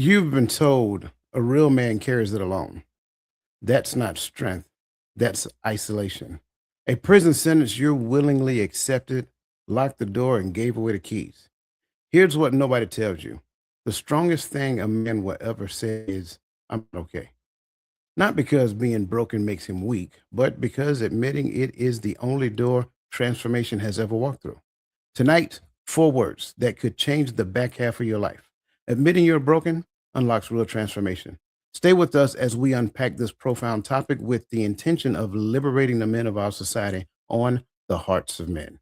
You've been told a real man carries it alone. That's not strength. That's isolation. A prison sentence you willingly accepted, locked the door, and gave away the keys. Here's what nobody tells you. The strongest thing a man will ever say is, I'm okay. Not because being broken makes him weak, but because admitting it is the only door transformation has ever walked through. Tonight, four words that could change the back half of your life. Admitting you're broken unlocks real transformation. Stay with us as we unpack this profound topic with the intention of liberating the men of our society on the hearts of men.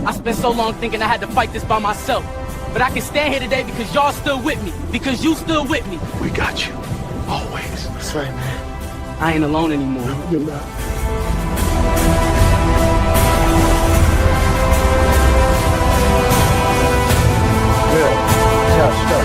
I spent so long thinking I had to fight this by myself. But I can stand here today because y'all still with me. Because you still with me. We got you. Always. That's right, man. I ain't alone anymore. You're not. Good. Touch. Good.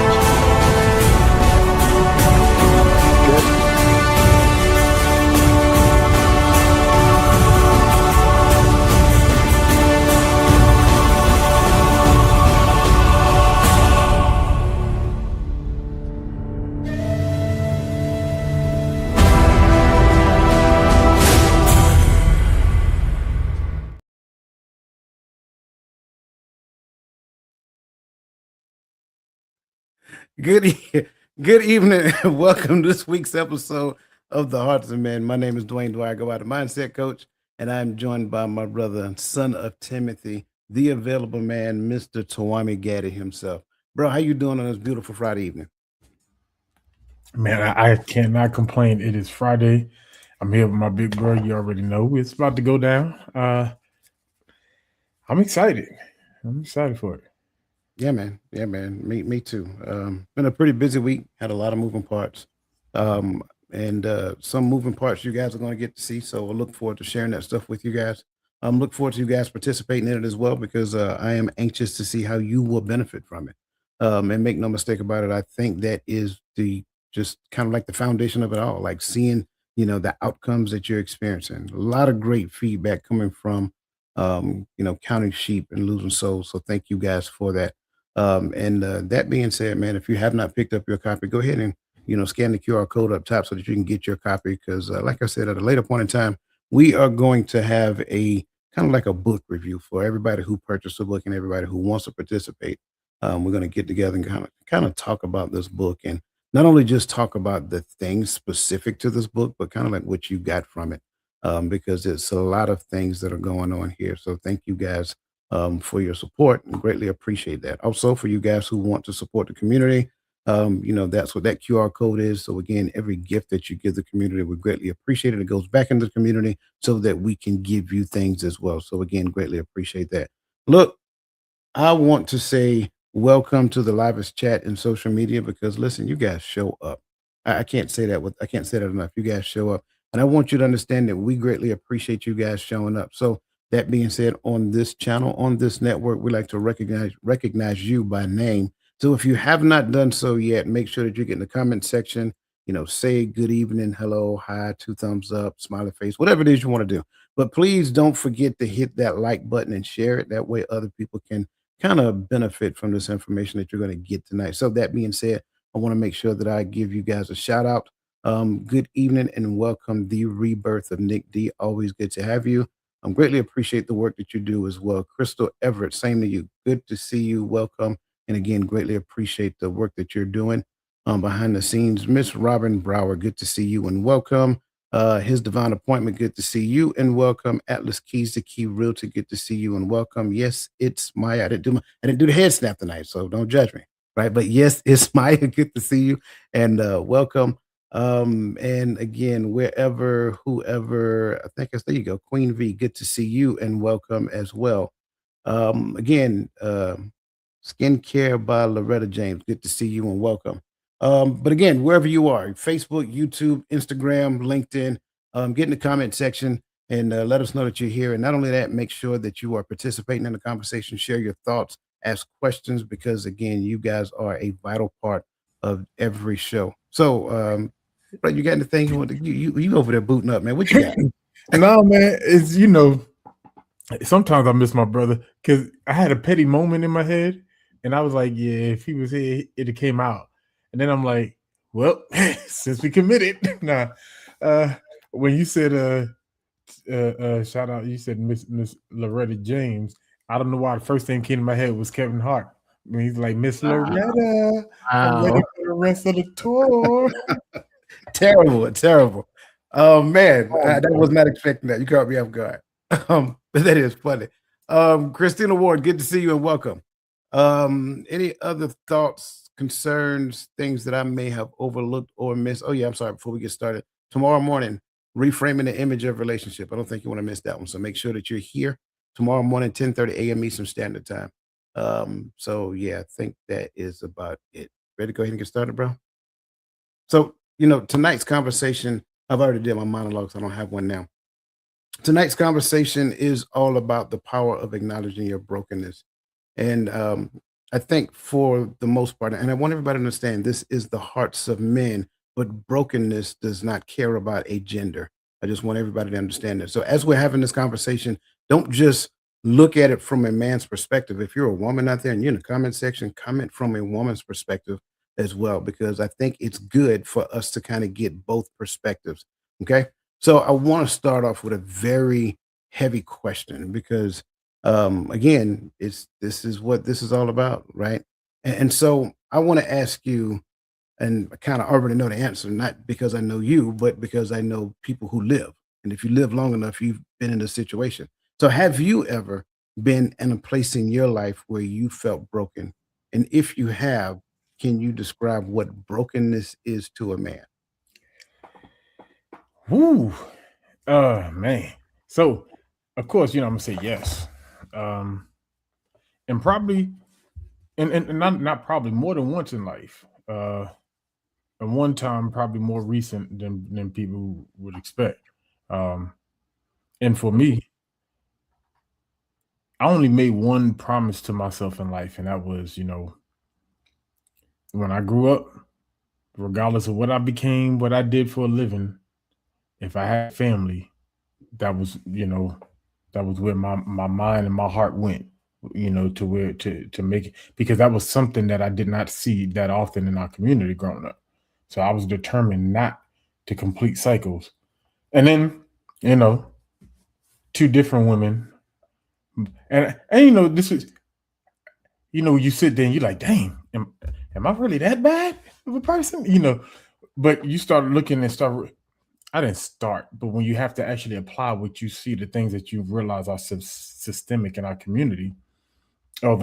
Good, good evening, and welcome to this week's episode of The Hearts of Men. My name is Dwayne Dwyer, go by the Mindset Coach, and I'm joined by my brother, son of Timothy, the available man, Mr. Tawami Gaddy himself. Bro, how you doing on this beautiful Friday evening? Man, I cannot complain. It is Friday. I'm here with my big bro. You already know it's about to go down. I'm excited. I'm excited for it. Yeah, man. Me too. Been a pretty busy week. Had a lot of moving parts, and some moving parts you guys are going to get to see. So we'll look forward to sharing that stuff with you guys. Look forward to you guys participating in it as well because I am anxious to see how you will benefit from it. And make no mistake about it, I think that is the just kind of like the foundation of it all. Like seeing the outcomes that you're experiencing. A lot of great feedback coming from counting sheep and losing souls. So thank you guys for that. And that being said, man, if you have not picked up your copy, go ahead and scan the QR code up top so that you can get your copy. Because, like I said, at a later point in time, we are going to have a kind of like a book review for everybody who purchased the book and everybody who wants to participate. We're going to get together and kind of talk about this book and not only just talk about the things specific to this book, but kind of like what you got from it. Because it's a lot of things that are going on here. So thank you guys for your support and greatly appreciate that. Also, for you guys who want to support the community, that's what that QR code is. So again, every gift that you give the community, we greatly appreciate it. It goes back into the community so that we can give you things as well. So again, greatly appreciate that. Look, I want to say welcome to the livest chat in social media because listen, you guys show up. I can't say that I can't say that enough. You guys show up. And I want you to understand that we greatly appreciate you guys showing up. So that being said, on this channel, on this network, we like to recognize you by name. So if you have not done so yet, make sure that you get in the comment section, say good evening, hello, hi, 2 thumbs up, smiley face, whatever it is you want to do. But please don't forget to hit that like button and share it. That way other people can kind of benefit from this information that you're going to get tonight. So that being said, I want to make sure that I give you guys a shout out. Good evening and welcome the rebirth of Nick D. Always good to have you. Greatly appreciate the work that you do as well. Crystal Everett, same to you. Good to see you. Welcome. And again, greatly appreciate the work that you're doing behind the scenes. Miss Robin Brower, good to see you and welcome. His Divine Appointment, good to see you and welcome. Atlas Keys, the Key Realtor, good to see you and welcome. Yes, it's Maya. I didn't do the head snap tonight, so don't judge me, right? But yes, it's Maya. Good to see you and welcome. And again, whoever, I think there you go, Queen V, good to see you and welcome as well. Again, Skincare by Loretta James, good to see you and welcome. But again, wherever you are, Facebook, YouTube, Instagram, LinkedIn, get in the comment section and let us know that you're here. And not only that, make sure that you are participating in the conversation, share your thoughts, ask questions, because again, you guys are a vital part of every show. So, bro, you got anything you want to you over there booting up, man? What you got? No, man, it's sometimes I miss my brother because I had a petty moment in my head, and I was like, yeah, if he was here, it'd have came out. And then I'm like, well, since we committed, nah. When you said shout out, you said Miss Loretta James. I don't know why the first thing came to my head was Kevin Hart. I mean, he's like, Miss Loretta, I'm ready for the rest of the tour. Terrible. Oh man, that was not expecting that. You caught me off guard. But that is funny. Christina Ward, good to see you and welcome. Any other thoughts, concerns, things that I may have overlooked or missed? Oh yeah, I'm sorry. Before we get started, tomorrow morning, reframing the image of relationship. I don't think you want to miss that one. So make sure that you're here tomorrow morning, 10:30 a.m. Eastern Standard Time. So yeah, I think that is about it. Ready to go ahead and get started, bro? So, tonight's conversation, I've already did my monologue, so I don't have one now. Tonight's conversation is all about the power of acknowledging your brokenness. And I think for the most part, and I want everybody to understand, this is the hearts of men, but brokenness does not care about a gender. I just want everybody to understand that. So as we're having this conversation, don't just look at it from a man's perspective. If you're a woman out there and you're in the comment section, comment from a woman's perspective as well, because I think it's good for us to kind of get both perspectives. Okay. So I want to start off with a very heavy question because again, this is what this is all about, right? And so I want to ask you, and I kind of already know the answer, not because I know you, but because I know people who live. And if you live long enough, you've been in a situation. So have you ever been in a place in your life where you felt broken? And if you have, can you describe what brokenness is to a man? Woo. Man. So, of course, I'm gonna say yes. And probably, and not probably more than once in life. And one time probably more recent than people would expect. And for me, I only made one promise to myself in life, and that was, when I grew up, regardless of what I became, what I did for a living, if I had family, that was, that was where my mind and my heart went, to where to make it, because that was something that I did not see that often in our community growing up. So I was determined not to complete cycles. And then, 2 different women. And this is, you sit there and you're like, dang, am I really that bad of a person? But you start looking and I didn't start, but when you have to actually apply what you see, the things that you realize are systemic in our community, or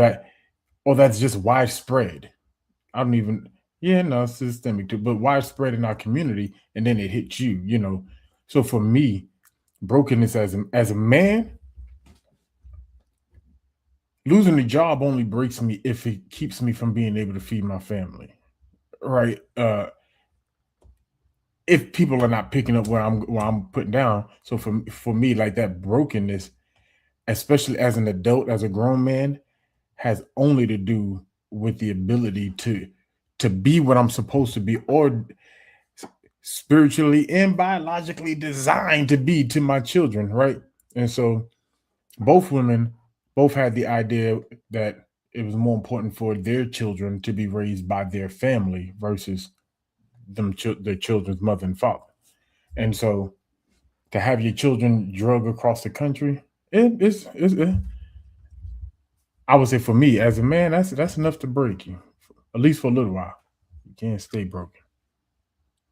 that's just widespread. I don't even, yeah, no, it's systemic too, but widespread in our community, and then it hits you. So for me, brokenness as a man, losing a job only breaks me if it keeps me from being able to feed my family, right? If people are not picking up where I'm putting down. So for me, like that brokenness, especially as an adult, as a grown man, has only to do with the ability to be what I'm supposed to be, or spiritually and biologically designed to be to my children, right? And so both women both had the idea that it was more important for their children to be raised by their family versus their children's mother and father. And so to have your children drug across the country, I would say for me as a man, that's enough to break you, at least for a little while. You can't stay broken.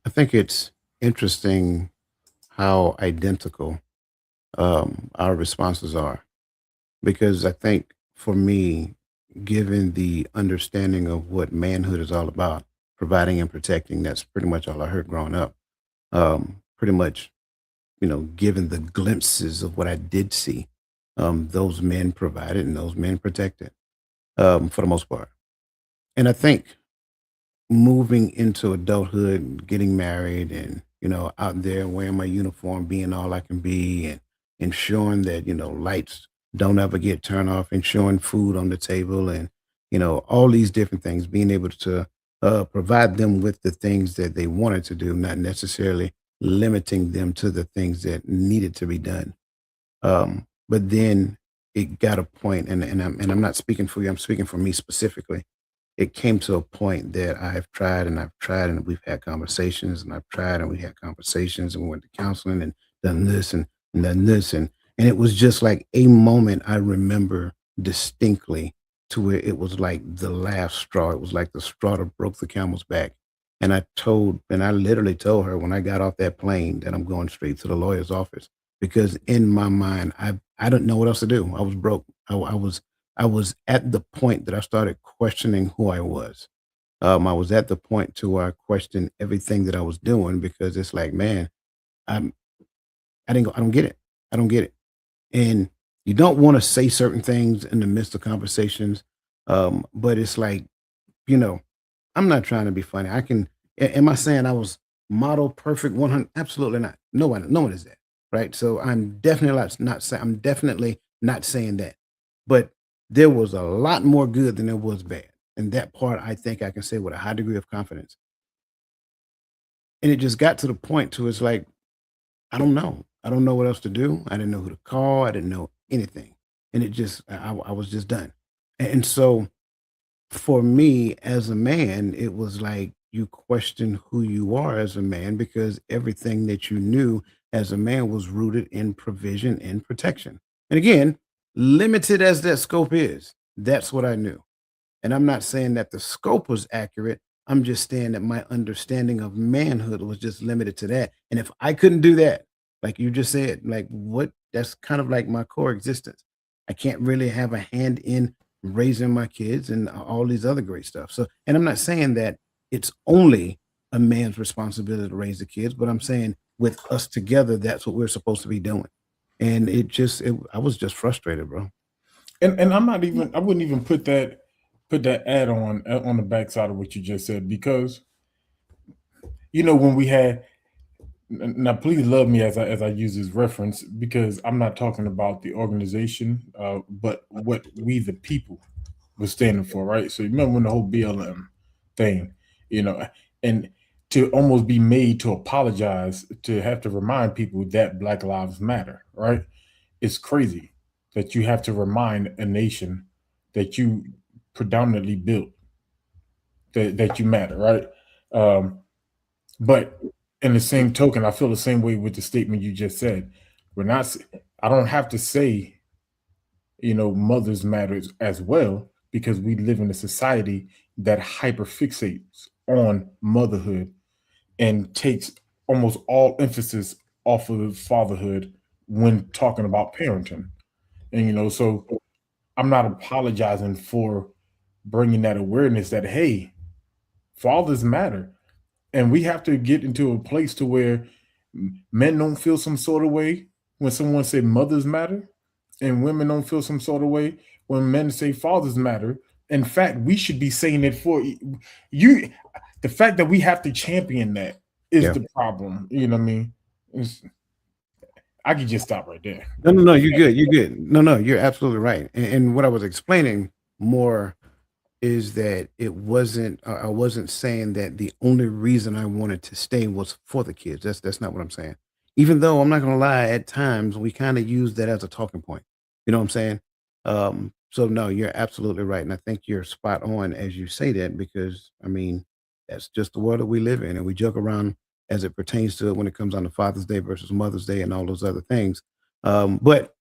I think it's interesting how identical our responses are, because I think for me, given the understanding of what manhood is all about, providing and protecting, that's pretty much all I heard growing up. Pretty much, given the glimpses of what I did see, those men provided and those men protected, for the most part. And I think moving into adulthood, getting married, and out there wearing my uniform, being all I can be, and ensuring that lights don't ever get turned off, ensuring food on the table, and all these different things, being able to provide them with the things that they wanted to do, not necessarily limiting them to the things that needed to be done. But then it got a point, and I'm not speaking for you, I'm speaking for me specifically. It came to a point that I've tried and we've had conversations, and I've tried and we had conversations, and we went to counseling and done this and done this. And it was just like a moment I remember distinctly, to where it was like the last straw. It was like the straw that broke the camel's back. And I literally told her when I got off that plane that I'm going straight to the lawyer's office, because in my mind, I didn't know what else to do. I was broke. I was at the point that I started questioning who I was. I was at the point to where I questioned everything that I was doing, because it's like, man, I'm I didn't go, I don't get it. I don't get it. And you don't want to say certain things in the midst of conversations. But it's like, you know, I'm not trying to be funny. Am I saying I was model perfect 100? Absolutely not. No one is that. Right. So I'm definitely not saying that. But there was a lot more good than there was bad. And that part I think I can say with a high degree of confidence. And it just got to the point to it's like, I don't know. I don't know what else to do. I didn't know who to call. I didn't know anything. And it just I was just done. And so for me as a man, it was like you question who you are as a man, because everything that you knew as a man was rooted in provision and protection. And again, limited as that scope is, that's what I knew. And I'm not saying that the scope was accurate. I'm just saying that my understanding of manhood was just limited to that. And if I couldn't do that, like you just said, like what that's kind of like my core existence. I can't really have a hand in raising my kids and all these other great stuff. So, and I'm not saying that it's only a man's responsibility to raise the kids, but I'm saying with us together, that's what we're supposed to be doing. And I was just frustrated, bro. And I wouldn't even put that add on the backside of what you just said, because when we had, now please love me as I use this reference, because I'm not talking about the organization, but what we the people was standing for, right? So you remember when the whole BLM thing, you know, and to almost be made to apologize, to have to remind people that Black Lives Matter, right? It's crazy that you have to remind a nation that you predominantly built, that you matter, right? Um, but in the same token, I feel the same way with the statement you just said. We're not. I don't have to say, mothers matters as well, because we live in a society that hyperfixates on motherhood and takes almost all emphasis off of fatherhood when talking about parenting. And so I'm not apologizing for bringing that awareness that, hey, fathers matter, and we have to get into a place to where men don't feel some sort of way when someone say mothers matter, and women don't feel some sort of way when men say fathers matter. In fact, we should be saying it for you. The fact that we have to champion that is Yeah. the problem. You know what I mean? I could just stop right there. No, you're good. You're good. No, you're absolutely right. And what I was explaining more is that I wasn't saying that the only reason I wanted to stay was for the kids. That's not what I'm saying. Even though I'm not gonna lie, at times we kind of use that as a talking point. You know what I'm saying? So no, you're absolutely right. And I think you're spot on as you say that, because I mean, that's just the world that we live in. And we joke around as it pertains to it when it comes on to Father's Day versus Mother's Day and all those other things. But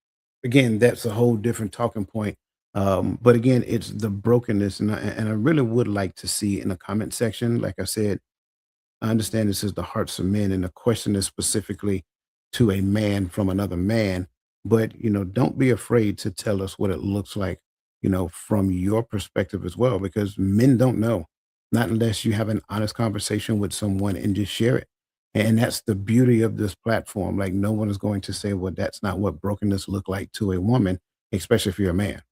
again, that's a whole different talking point. But again, it's the brokenness, and I really would like to see in the comment section. Like I said, I understand this is the hearts of men, and the question is specifically to a man from another man. But don't be afraid to tell us what it looks like, from your perspective as well, because men don't know, not unless you have an honest conversation with someone and just share it. And that's the beauty of this platform. Like, no one is going to say, well, that's not what brokenness look like to a woman, especially if you're a man.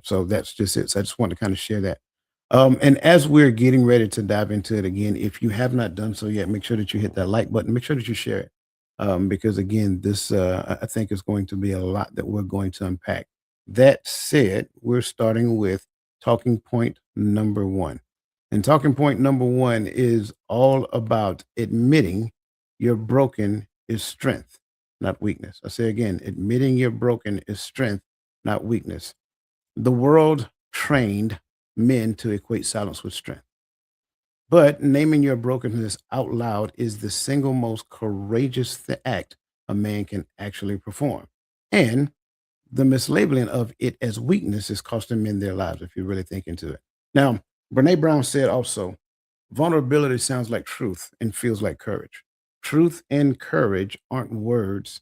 So that's just it. So I just want to kind of share that. And as we're getting ready to dive into it again, if you have not done so yet, make sure that you hit that like button. Make sure that you share it. Because again, this I think is going to be a lot that we're going to unpack. That said, we're starting with talking point number one. And talking point number one is all about admitting you're broken is strength, not weakness. I say again, admitting you're broken is strength, not weakness. The world trained men to equate silence with strength. But naming your brokenness out loud is the single most courageous act a man can actually perform. And the mislabeling of it as weakness is costing men their lives, if you really think into it. Now, Brene Brown said also, vulnerability sounds like truth and feels like courage. Truth and courage aren't words,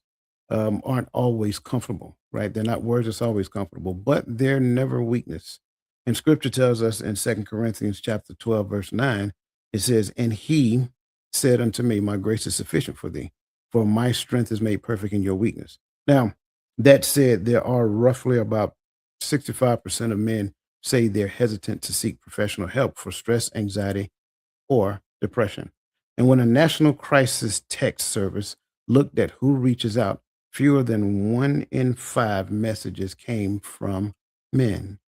aren't always comfortable, right? They're not words that's always comfortable, but they're never weakness. And scripture tells us in 2 Corinthians chapter 12, verse 9, it says, and he said unto me, my grace is sufficient for thee, for my strength is made perfect in your weakness. Now, that said, there are roughly about 65% of men say they're hesitant to seek professional help for stress, anxiety, or depression. And when a national crisis text service looked at who reaches out, fewer than 1 in 5 messages came from men,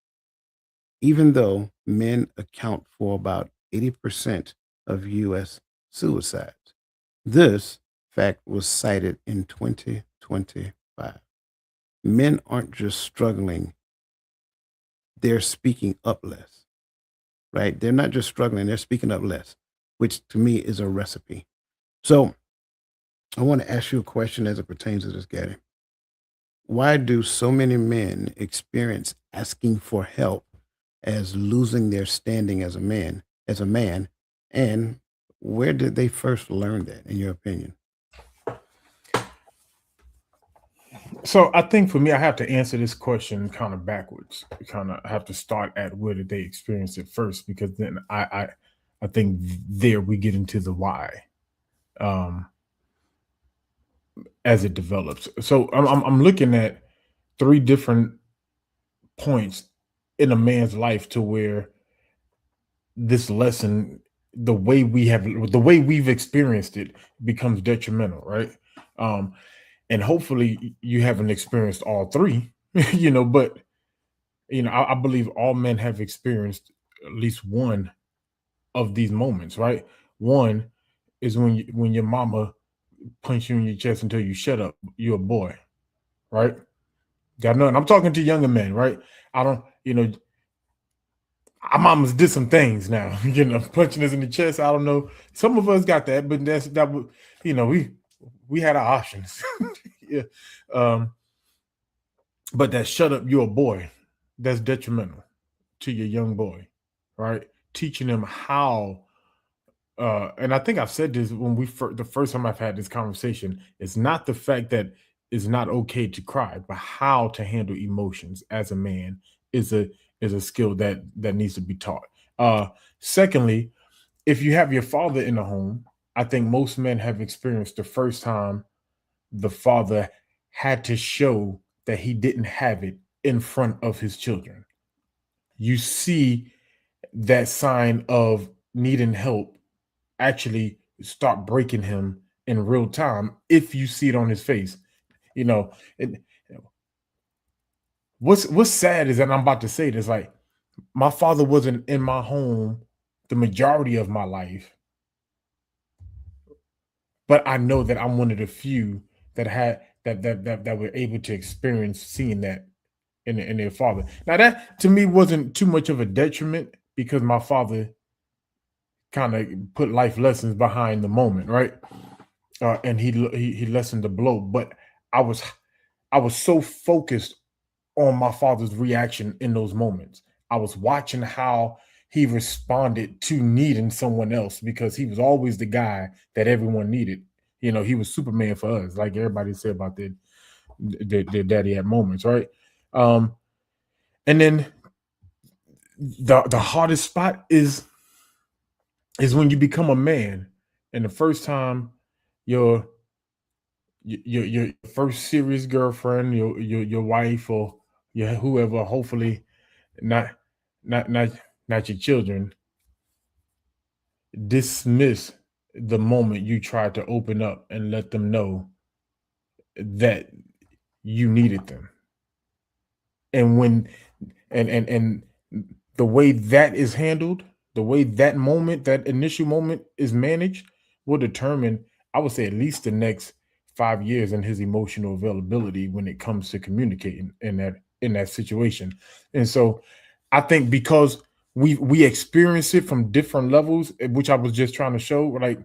even though men account for about 80% of U.S. suicides. This fact was cited in 2025. Men aren't just struggling, they're speaking up less, right? They're not just struggling, they're speaking up less, which to me is a recipe. So I want to ask you a question as it pertains to this, Gary. Why do so many men experience asking for help as losing their standing as a man? And where did they first learn that, in your opinion? So I think for me, I have to answer this question kind of backwards. Kind of have to start at where did they experience it first, because then I think there we get into the why as it develops. So I'm looking at 3 different points in a man's life to where this lesson, the way we've experienced it, becomes detrimental, right? And hopefully you haven't experienced all 3, but I believe all men have experienced at least one of these moments, right? One is when your mama punch you in your chest and tell you shut up, you're a boy, right? Got nothing. I'm talking to younger men, right? I don't, our mamas did some things now, punching us in the chest. I don't know. Some of us got that, but we had our options. Yeah. But that shut up, you're a boy, that's detrimental to your young boy, right? Teaching them how, and I think I've said this when the first time I've had this conversation, it's not the fact that it's not okay to cry, but how to handle emotions as a man is a skill that needs to be taught. Secondly, if you have your father in the home, I think most men have experienced the first time the father had to show that he didn't have it in front of his children. You see that sign of needing help actually start breaking him in real time if you see it on his face. What's sad is that I'm about to say this, like, my father wasn't in my home the majority of my life, but I know that I'm one of the few that had that were able to experience seeing that in their father. Now that to me wasn't too much of a detriment because my father kind of put life lessons behind the moment, right? And he lessened the blow. But I was I was so focused on my father's reaction in those moments. I was watching how he responded to needing someone else because he was always the guy that everyone needed. You know, he was Superman for us, like everybody said about their daddy at moments, right? Um, and then the hardest spot is when you become a man, and the first time your your first serious girlfriend, your wife or your whoever, hopefully not not not not your children, dismiss the moment you tried to open up and let them know that you needed them. And when and the way that is handled, the way that moment, that initial moment is managed, will determine, I would say, at least the next 5 years in his emotional availability when it comes to communicating in that situation. And so I think because we experience it from different levels, which I was just trying to show, like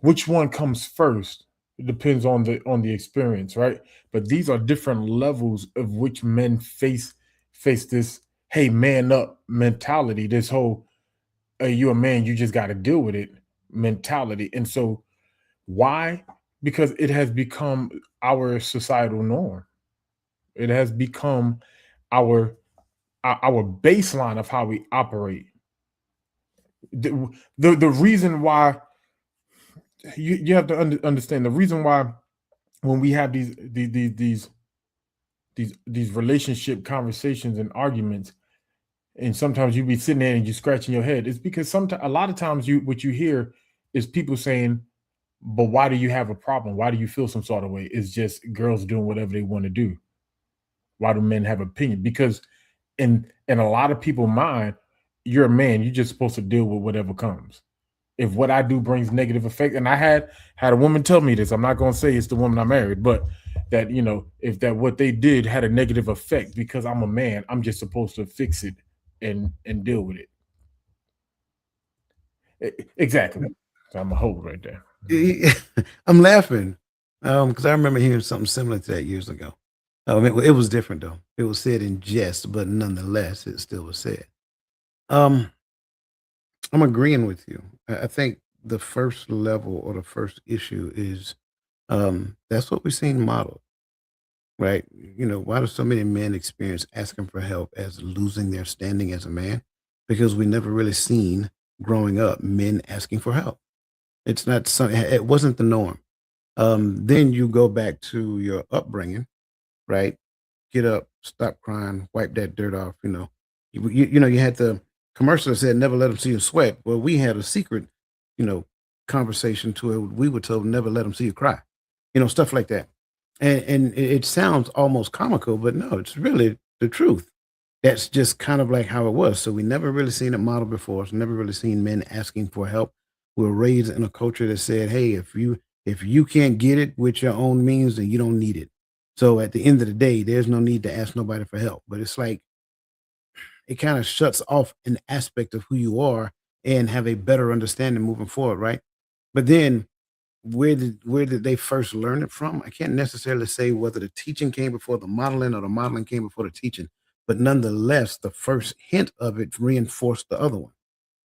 which one comes first. It depends on the experience, right? But these are different levels of which men face this, hey, man up mentality, this whole, hey, you're a man, you just got to deal with it mentality. And so why? Because it has become our societal norm. It has become our our baseline of how we operate. The reason why you have to understand the reason why when we have these relationship conversations and arguments, and sometimes you be sitting there and you scratching your head, it's because sometimes a lot of times you what you hear is people saying, but why do you have a problem? Why do you feel some sort of way? It's just girls doing whatever they want to do. Why do men have opinion? Because in a lot of people's mind, you're a man, you're just supposed to deal with whatever comes. If what I do brings negative effect, and I had a woman tell me this, I'm not going to say it's the woman I married, but that, you know, if that what they did had a negative effect because I'm a man, I'm just supposed to fix it and deal with it. Exactly. So I'm a hoe right there. I'm laughing because I remember hearing something similar to that years ago. It was different though. It was said in jest, but nonetheless, it still was said. Um, I'm agreeing with you. I think the first level or the first issue is that's what we've seen modeled, right? You know, why do so many men experience asking for help as losing their standing as a man? Because we never really seen growing up men asking for help. It's not something. It wasn't the norm. Then you go back to your upbringing, right? Get up, stop crying, wipe that dirt off. You know, you had the commercial that said, "Never let them see you sweat." Well, we had a secret, you know, conversation to it. We were told, "Never let them see you cry." You know, stuff like that. And it sounds almost comical, but no, it's really the truth. That's just kind of like how it was. So we never really seen it modeled before. So never really seen men asking for help. We were raised in a culture that said, "Hey, if you can't get it with your own means, then you don't need it." So at the end of the day, there's no need to ask nobody for help. But it's like it kind of shuts off an aspect of who you are and have a better understanding moving forward, right? But then where did they first learn it from? I can't necessarily say whether the teaching came before the modeling or the modeling came before the teaching, but nonetheless, the first hint of it reinforced the other one.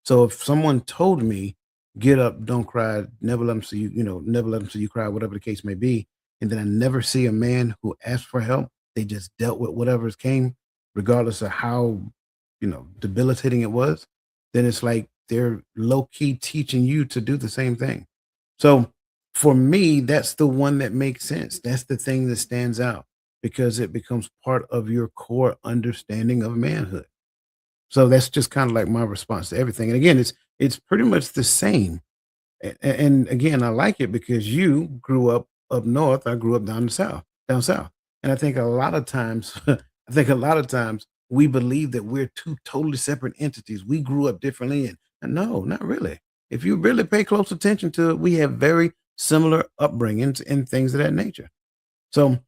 So if someone told me, "Get up, don't cry, never let them see you, never let them see you cry," whatever the case may be, and then I never see a man who asked for help, they just dealt with whatever's came, regardless of how, debilitating it was, then it's like they're low key teaching you to do the same thing. So for me, that's the one that makes sense. That's the thing that stands out because it becomes part of your core understanding of manhood. So that's just kind of like my response to everything. And again, it's pretty much the same. And again, I like it because you grew up north. I grew up down south. And I think a lot of times, I think a lot of times we believe that we're two totally separate entities. We grew up differently, and no, not really. If you really pay close attention to it, we have very similar upbringings and things of that nature. So,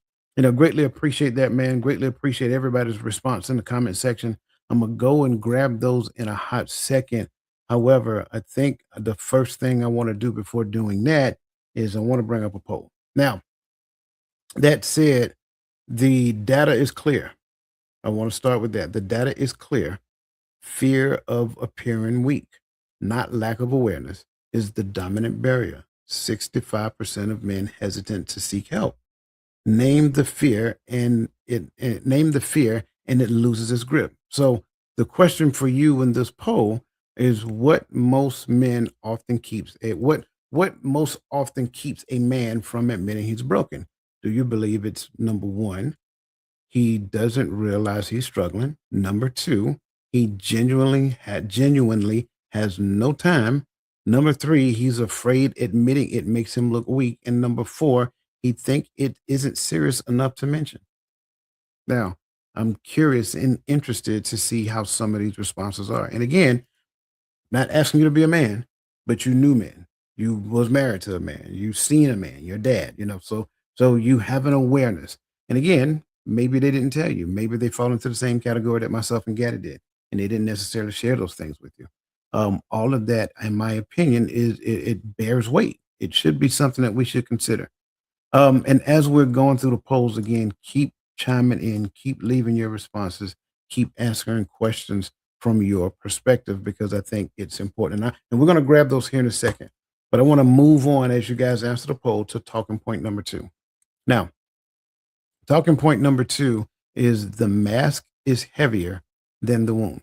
greatly appreciate that, man. Greatly appreciate everybody's response in the comment section. I'm gonna go and grab those in a hot second. However, I think the first thing I want to do before doing that is I want to bring up a poll. Now, that said, the data is clear. I want to start with that. The data is clear. Fear of appearing weak, not lack of awareness, is the dominant barrier. 65% of men hesitant to seek help. Name the fear and it loses its grip. So the question for you in this poll is what most men often keeps it what most often keeps a man from admitting he's broken. Do you believe it's number one, he doesn't realize he's struggling? Number two, he genuinely has no time. Number three, he's afraid admitting it makes him look weak. And number four, he think it isn't serious enough to mention. Now, I'm curious and interested to see how some of these responses are. And again, not asking you to be a man, but you knew men. You was married to a man. You seen a man, your dad, so you have an awareness. And again, maybe they didn't tell you. Maybe they fall into the same category that myself and Gaddy did, and they didn't necessarily share those things with you. All of that, in my opinion, it bears weight. It should be something that we should consider. And as we're going through the polls again, keep chiming in, keep leaving your responses, keep answering questions from your perspective, because I think it's important. And we're going to grab those here in a second. But I want to move on as you guys answer the poll to talking point number two. Now, talking point number two is the mask is heavier than the wound.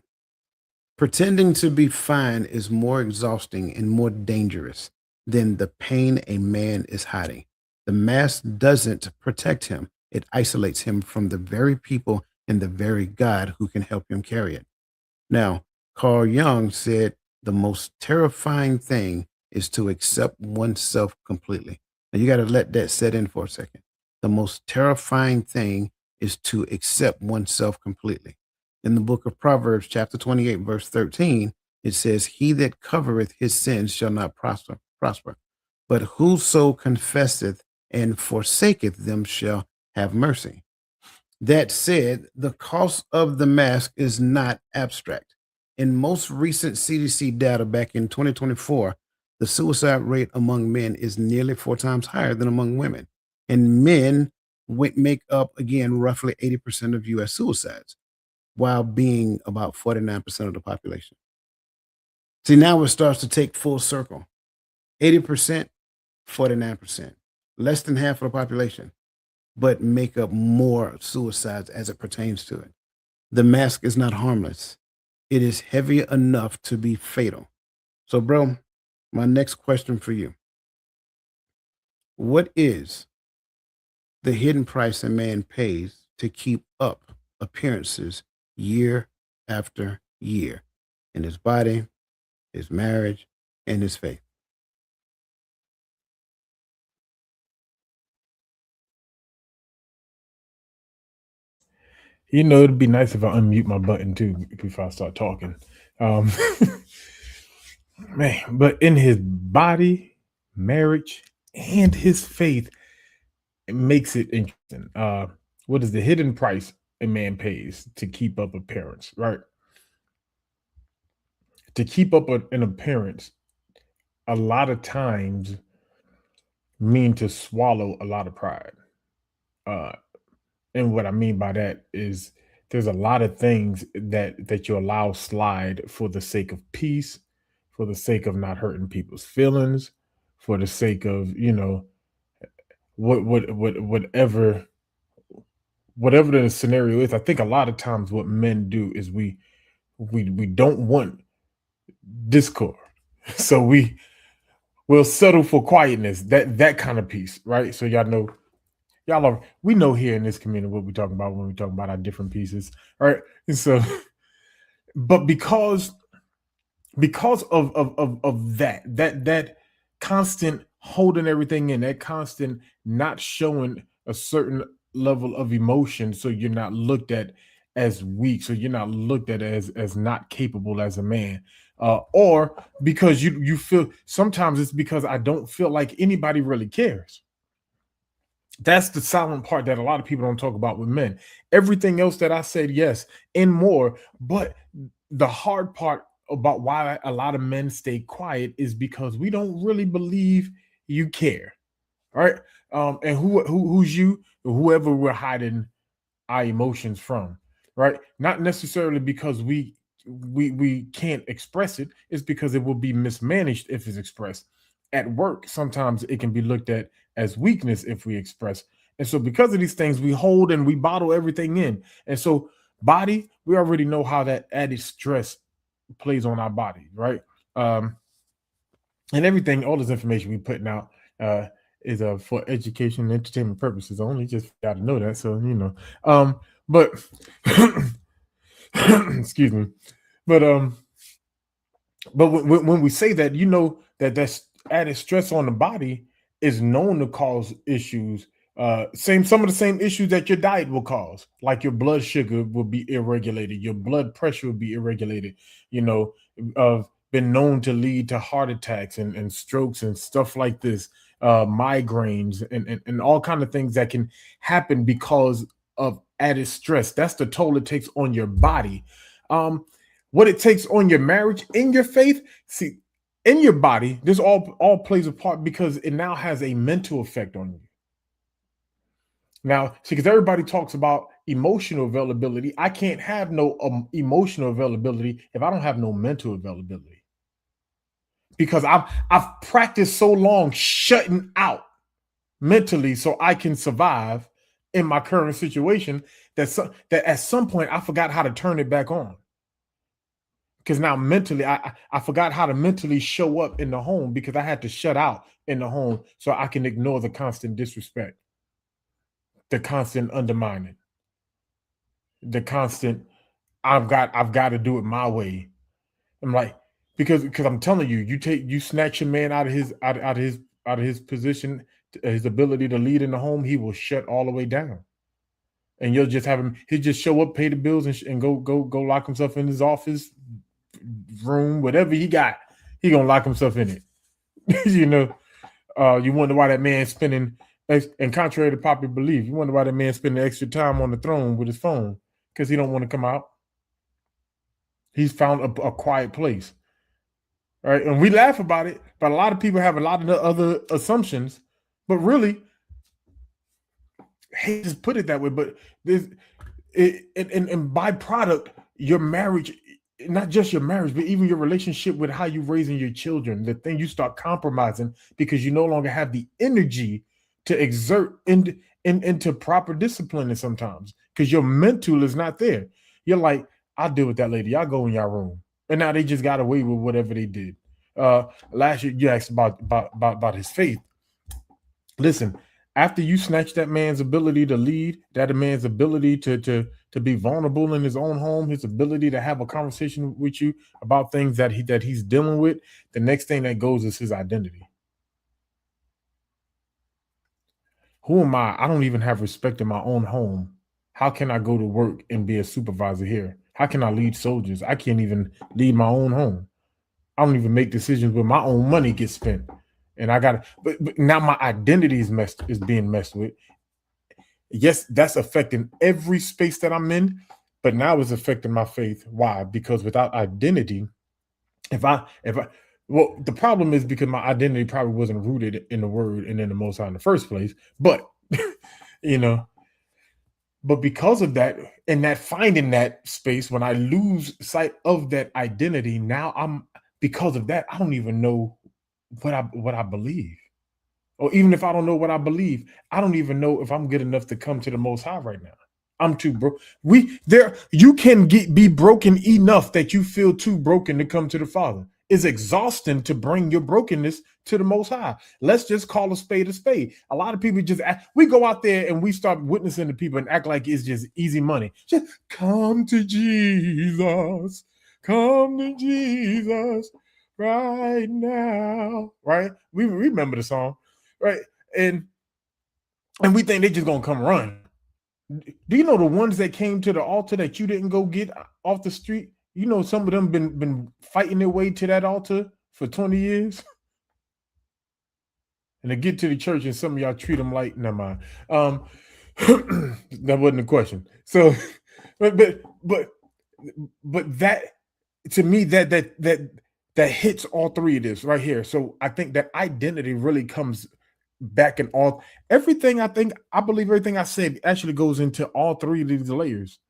Pretending to be fine is more exhausting and more dangerous than the pain a man is hiding. The mask doesn't protect him. It isolates him from the very people and the very God who can help him carry it. Now, Carl Jung said the most terrifying thing is to accept oneself completely. Now, you got to let that set in for a second. The most terrifying thing is to accept oneself completely. In the book of Proverbs, chapter 28, verse 13, it says, "He that covereth his sins shall not prosper. But whoso confesseth and forsaketh them shall have mercy." That said, the cost of the mask is not abstract. In most recent CDC data back in 2024, the suicide rate among men is nearly 4 times higher than among women. And men make up, again, roughly 80% of U.S. suicides, while being about 49% of the population. See, now it starts to take full circle. 80%, 49%, less than half of the population, but make up more suicides as it pertains to it. The mask is not harmless. It is heavy enough to be fatal. So, bro, my next question for you. What is the hidden price a man pays to keep up appearances year after year in his body, his marriage, and his faith? It'd be nice if I unmute my button too before I start talking. Man, but in his body, marriage, and his faith, it makes it interesting. What is the hidden price a man pays to keep up appearance, right? To keep up an appearance, a lot of times mean to swallow a lot of pride. And what I mean by that is there's a lot of things that you allow slide for the sake of peace, for the sake of not hurting people's feelings, for the sake of whatever the scenario is. I think a lot of times what men do is we don't want discord, so we'll settle for quietness, that kind of peace, right? So we know here in this community what we talk about when we talk about our different pieces, right? And so, but because of that constant holding everything in, that constant not showing a certain level of emotion, so you're not looked at as weak, so you're not looked at as not capable as a man, or because you feel, sometimes it's because I don't feel like anybody really cares. That's the silent part that a lot of people don't talk about with men. Everything else that I said, yes, and more. But the hard part about why a lot of men stay quiet is because we don't really believe you care. All right. And who's you? Whoever we're hiding our emotions from, right? Not necessarily because we can't express it. It's because it will be mismanaged if it's expressed. At work, sometimes it can be looked at as weakness if we express. And so because of these things, we hold and we bottle everything in. And so body, we already know how that added stress plays on our body, right? And everything, all this information we putting out is for education and entertainment purposes only. Just got to know that. So, but excuse me. But when we say that, that's added stress on the body is known to cause issues. Some of the same issues that your diet will cause, like your blood sugar will be irregulated, your blood pressure will be irregulated. Been known to lead to heart attacks and strokes and stuff like this, migraines and all kind of things that can happen because of added stress. That's the toll it takes on your body. What it takes on your marriage, in your faith, see, in your body, this all plays a part because it now has a mental effect on you. Now, see, because everybody talks about emotional availability. I can't have no emotional availability if I don't have no mental availability. Because I've practiced so long shutting out mentally so I can survive in my current situation that at some point I forgot how to turn it back on. Because now mentally, I forgot how to mentally show up in the home because I had to shut out in the home so I can ignore the constant disrespect, the constant undermining, the constant I've got to do it my way. I'm like, because I'm telling you, you snatch your man out of his position, his ability to lead in the home, he will shut all the way down. And you'll just have him, he'll just show up, pay the bills, and go lock himself in his office room, whatever he got, he gonna lock himself in it. You wonder why that man's spending, and contrary to popular belief, you wonder why that man's spending extra time on the throne with his phone, because he don't want to come out. He's found a quiet place, right? And we laugh about it, but a lot of people have a lot of the other assumptions, but really, I hate to put it that way, but and byproduct, your marriage, not just your marriage, but even your relationship with how you're raising your children, the thing you start compromising because you no longer have the energy to exert into proper discipline sometimes because your mental is not there. You're like, I'll deal with that later. Y'all go in your room. And now they just got away with whatever they did. Last year, you asked about his faith. Listen, after you snatch that man's ability to lead, that man's ability to be vulnerable in his own home, his ability to have a conversation with you about things that he's dealing with, the next thing that goes is his identity. Who am I? I don't even have respect in my own home. How can I go to work and be a supervisor here? How can I lead soldiers? I can't even lead my own home. I don't even make decisions where my own money gets spent. And I got but now my identity is being messed with. Yes, that's affecting every space that I'm in, but now it's affecting my faith. Why? Because without identity, well, the problem is because my identity probably wasn't rooted in the word and in the Most High in the first place. But but because of that, and that finding that space, when I lose sight of that identity, now because of that, I don't even know what I believe. Or even if I don't know what I believe, I don't even know if I'm good enough to come to the Most High right now. I'm too broke. You can be broken enough that you feel too broken to come to the Father. It's exhausting to bring your brokenness to the Most High. Let's just call a spade a spade. A lot of people we go out there and we start witnessing to people and act like it's just easy money. Just come to Jesus. Come to Jesus right now. Right? We remember the song. Right. And we think they just gonna come run. Do you know the ones that came to the altar that you didn't go get off the street? You know, some of them been fighting their way to that altar for 20 years. And they get to the church and some of y'all treat them like, never mind. That wasn't the question. So, but that, to me, that hits all three of this right here. So I think that identity really comes back in everything. I believe everything I said actually goes into all three of these layers,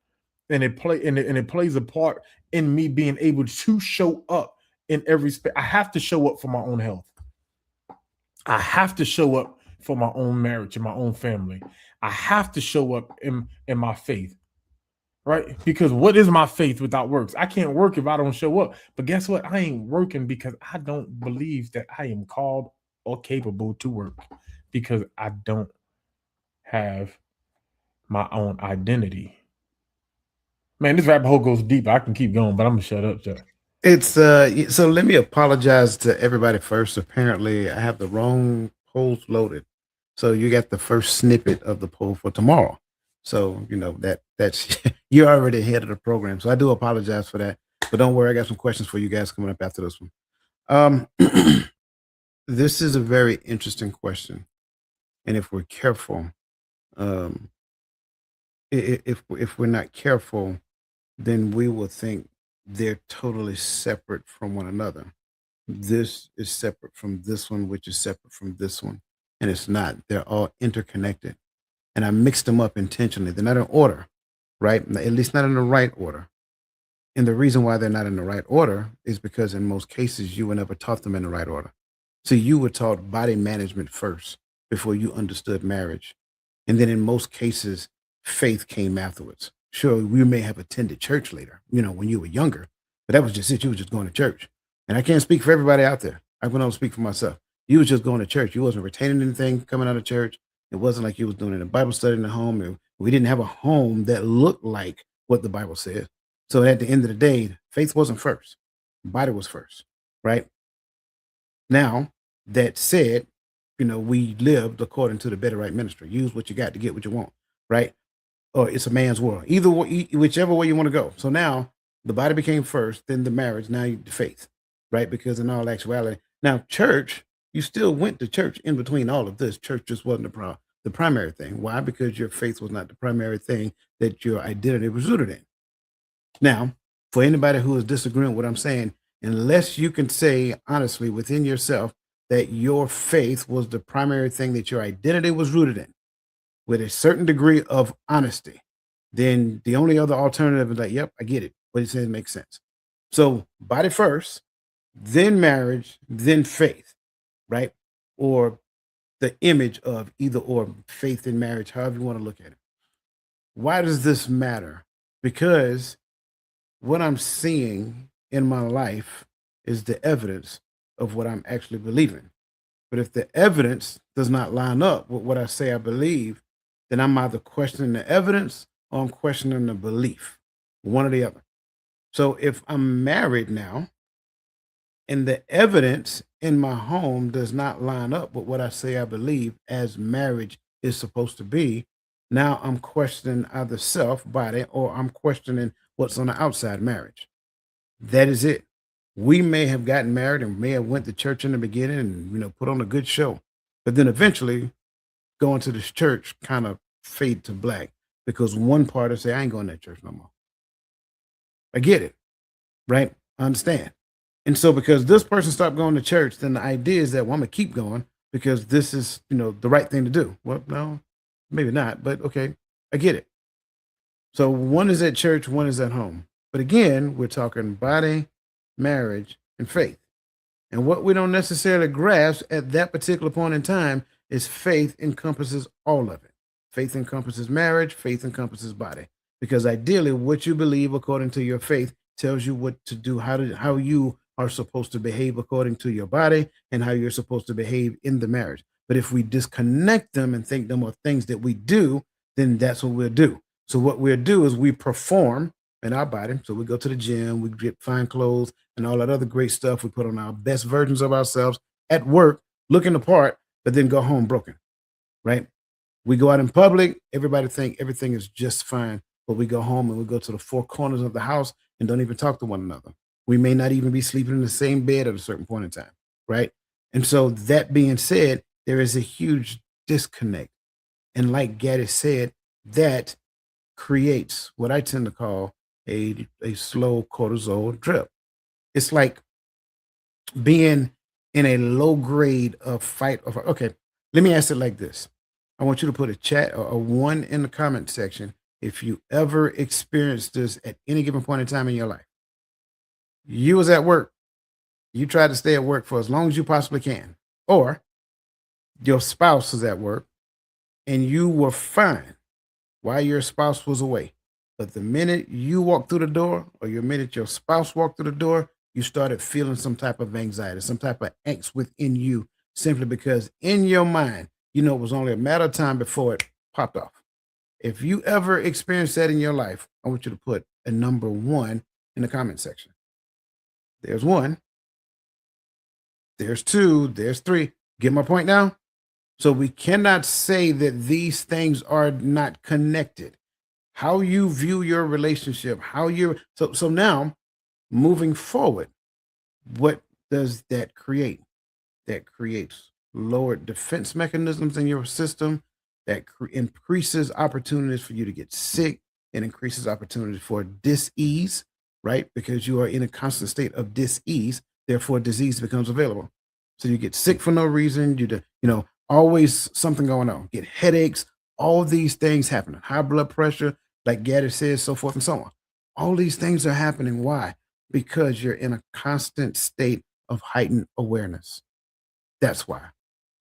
and it plays a part in me being able to show up in every space. I have to show up for my own health. I have to show up for my own marriage and my own family. I have to show up in my faith, right? Because what is my faith without works? I can't work if I don't show up. But guess what? I ain't working because I don't believe that I am called or capable to work, because I don't have my own identity. Man, this rabbit hole goes deep. I can keep going, but I'm gonna shut up, sir. It's so let me apologize to everybody first. Apparently, I have the wrong polls loaded. So you got the first snippet of the poll for tomorrow. So you know that's you're already ahead of the program. So I do apologize for that. But don't worry, I got some questions for you guys coming up after this one. This is a very interesting question, and if we're careful, if we're not careful, then we will think they're totally separate from one another. This is separate from this one, which is separate from this one, and it's not. They're all interconnected, and I mixed them up intentionally. They're not in order, right? At least not in the right order. And the reason why they're not in the right order is because in most cases you were never taught them in the right order. So you were taught body management first before you understood marriage. And then in most cases, faith came afterwards. Sure, we may have attended church later, when you were younger, but that was just it. You were just going to church. And I can't speak for everybody out there. I can only speak for myself. You was just going to church. You wasn't retaining anything coming out of church. It wasn't like you was doing a Bible study in the home. We didn't have a home that looked like what the Bible says. So at the end of the day, faith wasn't first. Body was first, right? Now, that said, we lived according to the better right ministry. Use what you got to get what you want, right? Or it's a man's world. Either way, whichever way you want to go. So now the body became first, then the marriage, now the faith, right? Because in all actuality, now church, you still went to church in between all of this. Church just wasn't the primary thing. Why? Because your faith was not the primary thing that your identity was rooted in. Now, for anybody who is disagreeing with what I'm saying, unless you can say honestly within yourself that your faith was the primary thing that your identity was rooted in, with a certain degree of honesty, then the only other alternative is like, yep, I get it. What he says makes sense. So body first, then marriage, then faith, right? Or the image of either or, faith and marriage, however you want to look at it. Why does this matter? Because what I'm seeing in my life is the evidence of what I'm actually believing. But if the evidence does not line up with what I say I believe, then I'm either questioning the evidence or I'm questioning the belief, one or the other. So if I'm married now and the evidence in my home does not line up with what I say I believe as marriage is supposed to be, now I'm questioning either self, body, or I'm questioning what's on the outside marriage. That is it. We may have gotten married and may have went to church in the beginning and put on a good show, but then eventually going to this church kind of fade to black because one part of say I ain't going to that church no more. I get it, right? I understand. And so because this person stopped going to church, then the idea is that, well, I'm gonna keep going because this is the right thing to do. Well, no, maybe not, but okay, I get it. So one is at church, one is at home. But again, we're talking body, marriage, and faith. And what we don't necessarily grasp at that particular point in time is faith encompasses all of it. Faith encompasses marriage, faith encompasses body. Because ideally, what you believe according to your faith tells you what to do, how you are supposed to behave according to your body, and how you're supposed to behave in the marriage. But if we disconnect them and think them are things that we do, then that's what we'll do. So what we'll do is we perform in our body. So we go to the gym, we get fine clothes and all that other great stuff. We put on our best versions of ourselves at work, looking the part, but then go home broken, right? We go out in public, everybody think everything is just fine, but we go home and we go to the four corners of the house and don't even talk to one another. We may not even be sleeping in the same bed at a certain point in time, right? And so that being said, there is a huge disconnect. And like Gaddy said, that creates what I tend to call a slow cortisol drip. It's like being in a low grade of fight of okay. Let me ask it like this. I want you to put a chat or a one in the comment section if you ever experienced this at any given point in time in your life. You was at work. You tried to stay at work for as long as you possibly can. Or your spouse was at work and you were fine while your spouse was away. But the minute you walked through the door or the minute your spouse walked through the door, you started feeling some type of anxiety, some type of angst within you, simply because in your mind, you know, it was only a matter of time before it popped off. If you ever experienced that in your life, I want you to put a number 1 in the comment section. There's 1. There's 2. There's 3. Get my point now? So we cannot say that these things are not connected. How you view your relationship, so now moving forward, what does that create? That creates lowered defense mechanisms in your system, that increases opportunities for you to get sick. It increases opportunities for dis-ease, right? Because you are in a constant state of dis-ease, therefore disease becomes available. So you get sick for no reason. Always something going on. Get headaches. All these things happening. High blood pressure, like Gaddy says, so forth and so on. All these things are happening. Why? Because you're in a constant state of heightened awareness. That's why.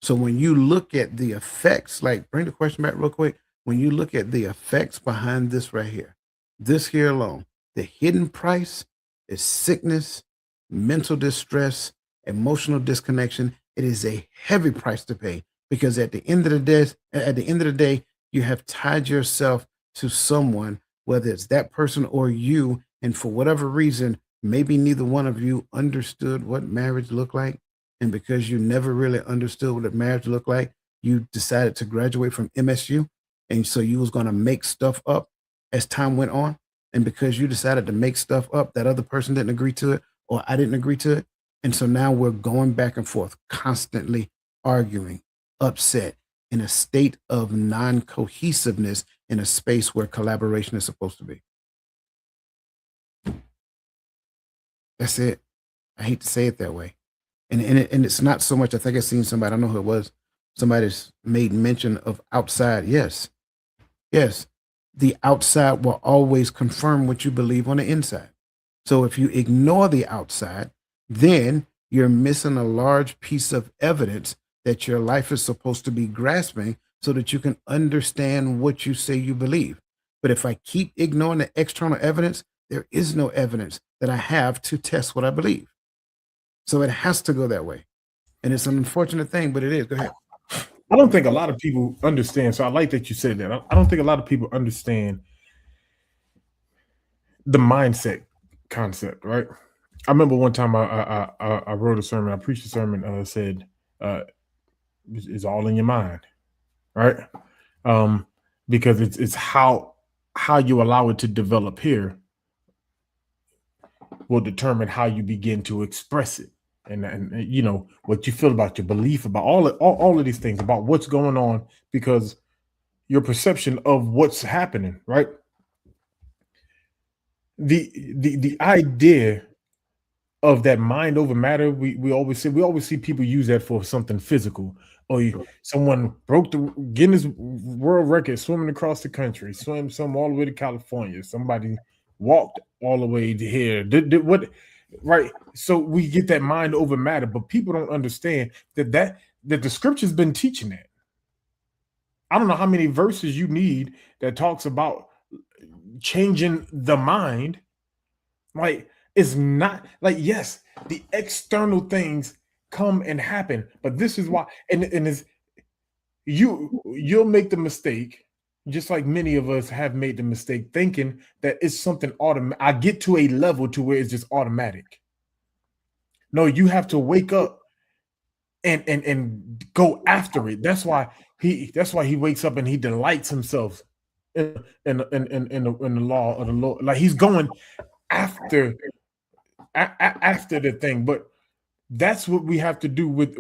So when you look at the effects, like bring the question back real quick. When you look at the effects behind this right here, this here alone, the hidden price is sickness, mental distress, emotional disconnection. It is a heavy price to pay because at the end of the day, you have tied yourself to someone, whether it's that person or you, and for whatever reason, maybe neither one of you understood what marriage looked like. And because you never really understood what a marriage looked like, you decided to graduate from MSU. And so you was going to make stuff up as time went on. And because you decided to make stuff up, that other person didn't agree to it, or I didn't agree to it. And so now we're going back and forth, constantly arguing, upset, in a state of non-cohesiveness in a space where collaboration is supposed to be. That's it. I hate to say it that way. And it's not so much, I think I seen somebody, I don't know who it was, somebody's made mention of outside. Yes. The outside will always confirm what you believe on the inside. So if you ignore the outside, then you're missing a large piece of evidence that your life is supposed to be grasping so that you can understand what you say you believe. But if I keep ignoring the external evidence, there is no evidence that I have to test what I believe. So it has to go that way. And it's an unfortunate thing, but it is. Go ahead. I don't think a lot of people understand. So I like that you said that. I don't think a lot of people understand the mindset concept, right? I remember one time I wrote a sermon, I preached a sermon, said, it's all in your mind, right? Because it's how you allow it to develop here will determine how you begin to express it. And you know what you feel about your belief, about all of these things, about what's going on, because your perception of what's happening, right? The idea of that mind over matter, we always see people use that for something physical. Or someone broke the Guinness World Record swimming across the country, swam some all the way to California. Somebody walked all the way to here. What? Right. So we get that mind over matter, but people don't understand that the scripture's been teaching that. I don't know how many verses you need that talks about changing the mind. Like, it's not like, yes, the external things come and happen, but this is why, and it's you'll make the mistake, just like many of us have made the mistake, thinking that it's something automatic. I get to a level to where it's just automatic. No, you have to wake up and go after it. That's why he wakes up and he delights himself in the law of the Lord. Like he's going after after the thing. But that's what we have to do with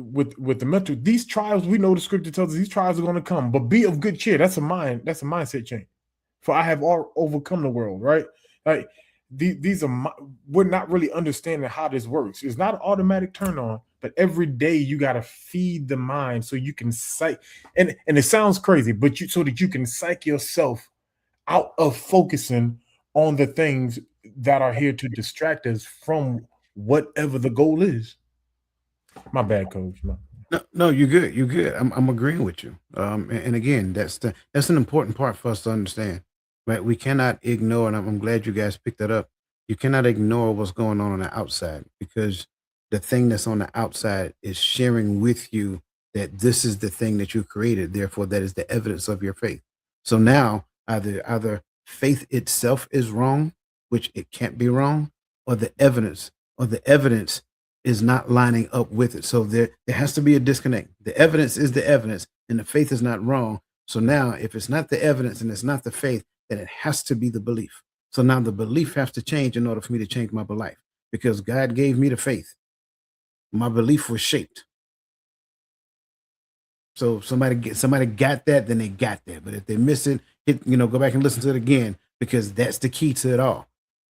the mental. These trials, we know the scripture tells us these trials are going to come, but be of good cheer. That's a mindset change. For I have all overcome the world, right? Like these are we're not really understanding how this works. It's not an automatic turn on, but every day you got to feed the mind so you can psych. And it sounds crazy, but so that you can psych yourself out of focusing on the things that are here to distract us from whatever the goal is. My bad, coach. No, you're good. You're good. I'm agreeing with you. And again, that's an important part for us to understand, right? We cannot ignore, and I'm glad you guys picked that up. You cannot ignore what's going on the outside, because the thing that's on the outside is sharing with you that this is the thing that you created. Therefore, that is the evidence of your faith. So now either faith itself is wrong, which it can't be wrong, or the evidence is not lining up with it. So there has to be a disconnect. The evidence is the evidence, and the faith is not wrong. So now, if it's not the evidence and it's not the faith, then it has to be the belief. So now the belief has to change in order for me to change my belief, because God gave me the faith. My belief was shaped. So somebody got that, then they got that. But if they miss it, go back and listen to it again, because that's the key to it all.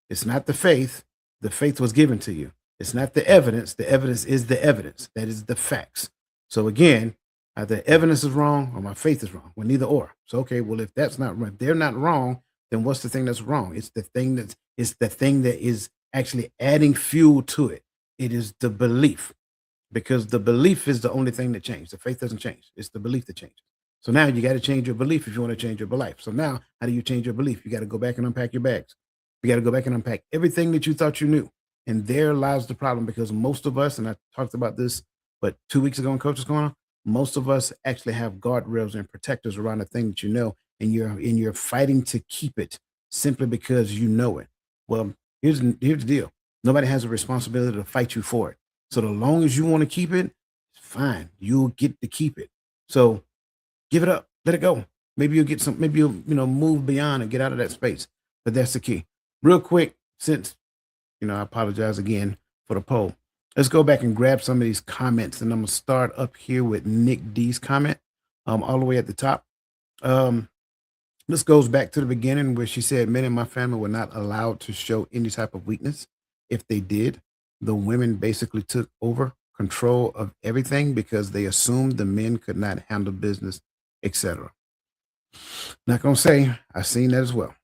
It's not the faith. The faith was given to you. It's not the evidence. The evidence is the evidence. That is the facts. So again, either evidence is wrong or my faith is wrong. Well, neither or. So okay, well, if that's not right, they're not wrong, then what's the thing that's wrong? It's the thing that is actually adding fuel to it. It is the belief, because the belief is the only thing that changes. The faith doesn't change. It's the belief that changes. So now you got to change your belief if you want to change your belief. So now, how do you change your belief? You got to go back and unpack your bags. You got to go back and unpack everything that you thought you knew. And there lies the problem, because most of us, and I talked about this, but 2 weeks ago in Coach's Corner, most of us actually have guardrails and protectors around the thing that you know, and you're fighting to keep it simply because you know it. Well, here's the deal. Nobody has a responsibility to fight you for it. So the long as you want to keep it, it's fine. You'll get to keep it. So give it up. Let it go. Maybe you'll get some, maybe you'll move beyond and get out of that space. But that's the key. Real quick, since I apologize again for the poll. Let's go back and grab some of these comments, and I'm gonna start up here with Nick D's comment, all the way at the top. This goes back to the beginning where she said, "Men in my family were not allowed to show any type of weakness. If they did, the women basically took over control of everything because they assumed the men could not handle business, etc." Not gonna say I've seen that as well.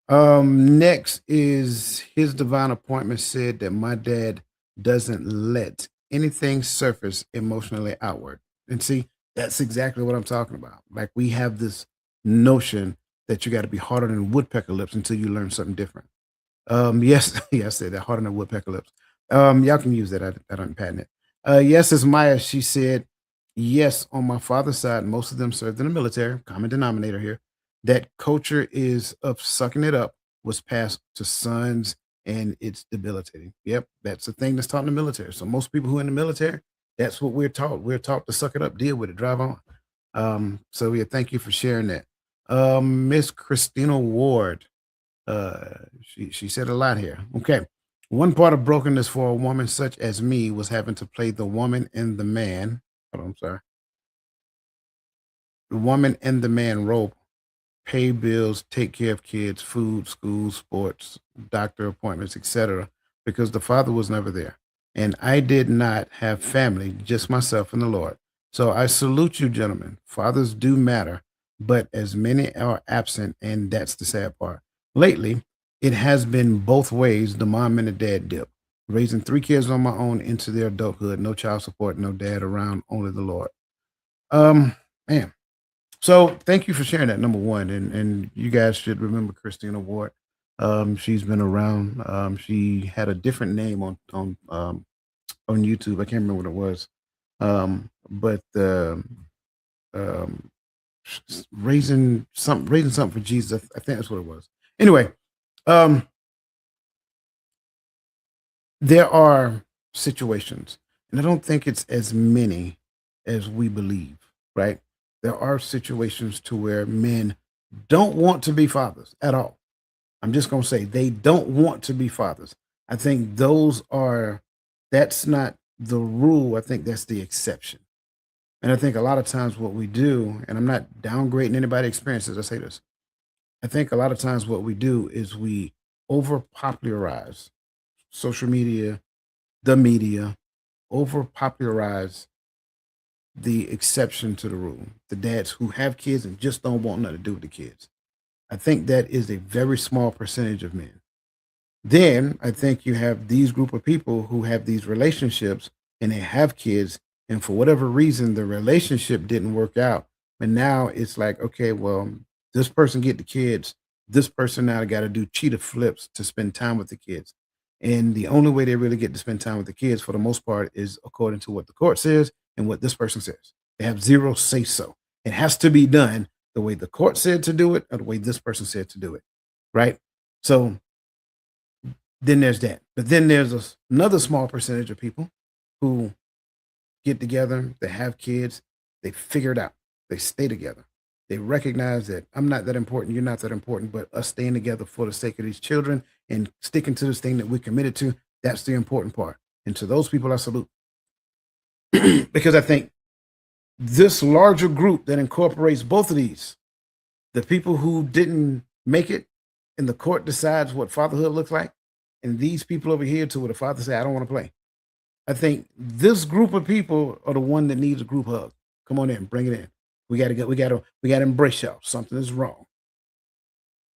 Next is His Divine Appointment said that my dad doesn't let anything surface emotionally outward. And see, that's exactly what I'm talking about. Like, we have this notion that you got to be harder than woodpecker lips until you learn something different. Yes, yeah, I said that, harder than woodpecker lips. Y'all can use that. I don't patent it. Yes, as Maya, she said, yes, on my father's side, most of them served in the military, common denominator here. That culture is of sucking it up was passed to sons, and it's debilitating. Yep, that's the thing that's taught in the military. So most people who are in the military, that's what we're taught. We're taught to suck it up, deal with it, drive on. So yeah, thank you for sharing that. Miss Christina Ward, she said a lot here. Okay. One part of brokenness for a woman such as me was having to play the woman and the man. Hold on, I'm sorry. The woman and the man role. Pay bills, take care of kids, food, school, sports, doctor appointments, etc., because the father was never there. And I did not have family, just myself and the Lord. So I salute you, gentlemen. Fathers do matter, but as many are absent, and that's the sad part. Lately, it has been both ways, the mom and the dad dip. Raising 3 kids on my own into their adulthood, no child support, no dad around, only the Lord. Man. So thank you for sharing that, number one. And you guys should remember Christina Ward. She's been around. She had a different name on YouTube. I can't remember what it was. But raising something for Jesus. I think that's what it was. Anyway, there are situations, and I don't think it's as many as we believe, right? There are situations to where men don't want to be fathers at all. I'm just going to say they don't want to be fathers. I think that's not the rule. I think that's the exception. And I think a lot of times what we do, and I'm not downgrading anybody's experiences, I say this. I think a lot of times what we do is we over popularize social media, the media, over popularize the exception to the rule. The dads who have kids and just don't want nothing to do with the kids. I think that is a very small percentage of men. Then I think you have these group of people who have these relationships and they have kids, and for whatever reason, the relationship didn't work out. But now it's like, okay, well, this person get the kids. This person now got to do cheetah flips to spend time with the kids. And the only way they really get to spend time with the kids for the most part is according to what the court says and what this person says. They have zero say so. It has to be done the way the court said to do it or the way this person said to do it. Right. So then there's that. But then there's another small percentage of people who get together, they have kids, they figure it out, they stay together. They recognize that I'm not that important, you're not that important, but us staying together for the sake of these children and sticking to this thing that we're committed to, that's the important part. And to those people, I salute. Because I think this larger group that incorporates both of these, the people who didn't make it and the court decides what fatherhood looks like, and these people over here to where the father say, I don't want to play. I think this group of people are the one that needs a group hug. Come on in, bring it in. We gotta embrace y'all. Something is wrong.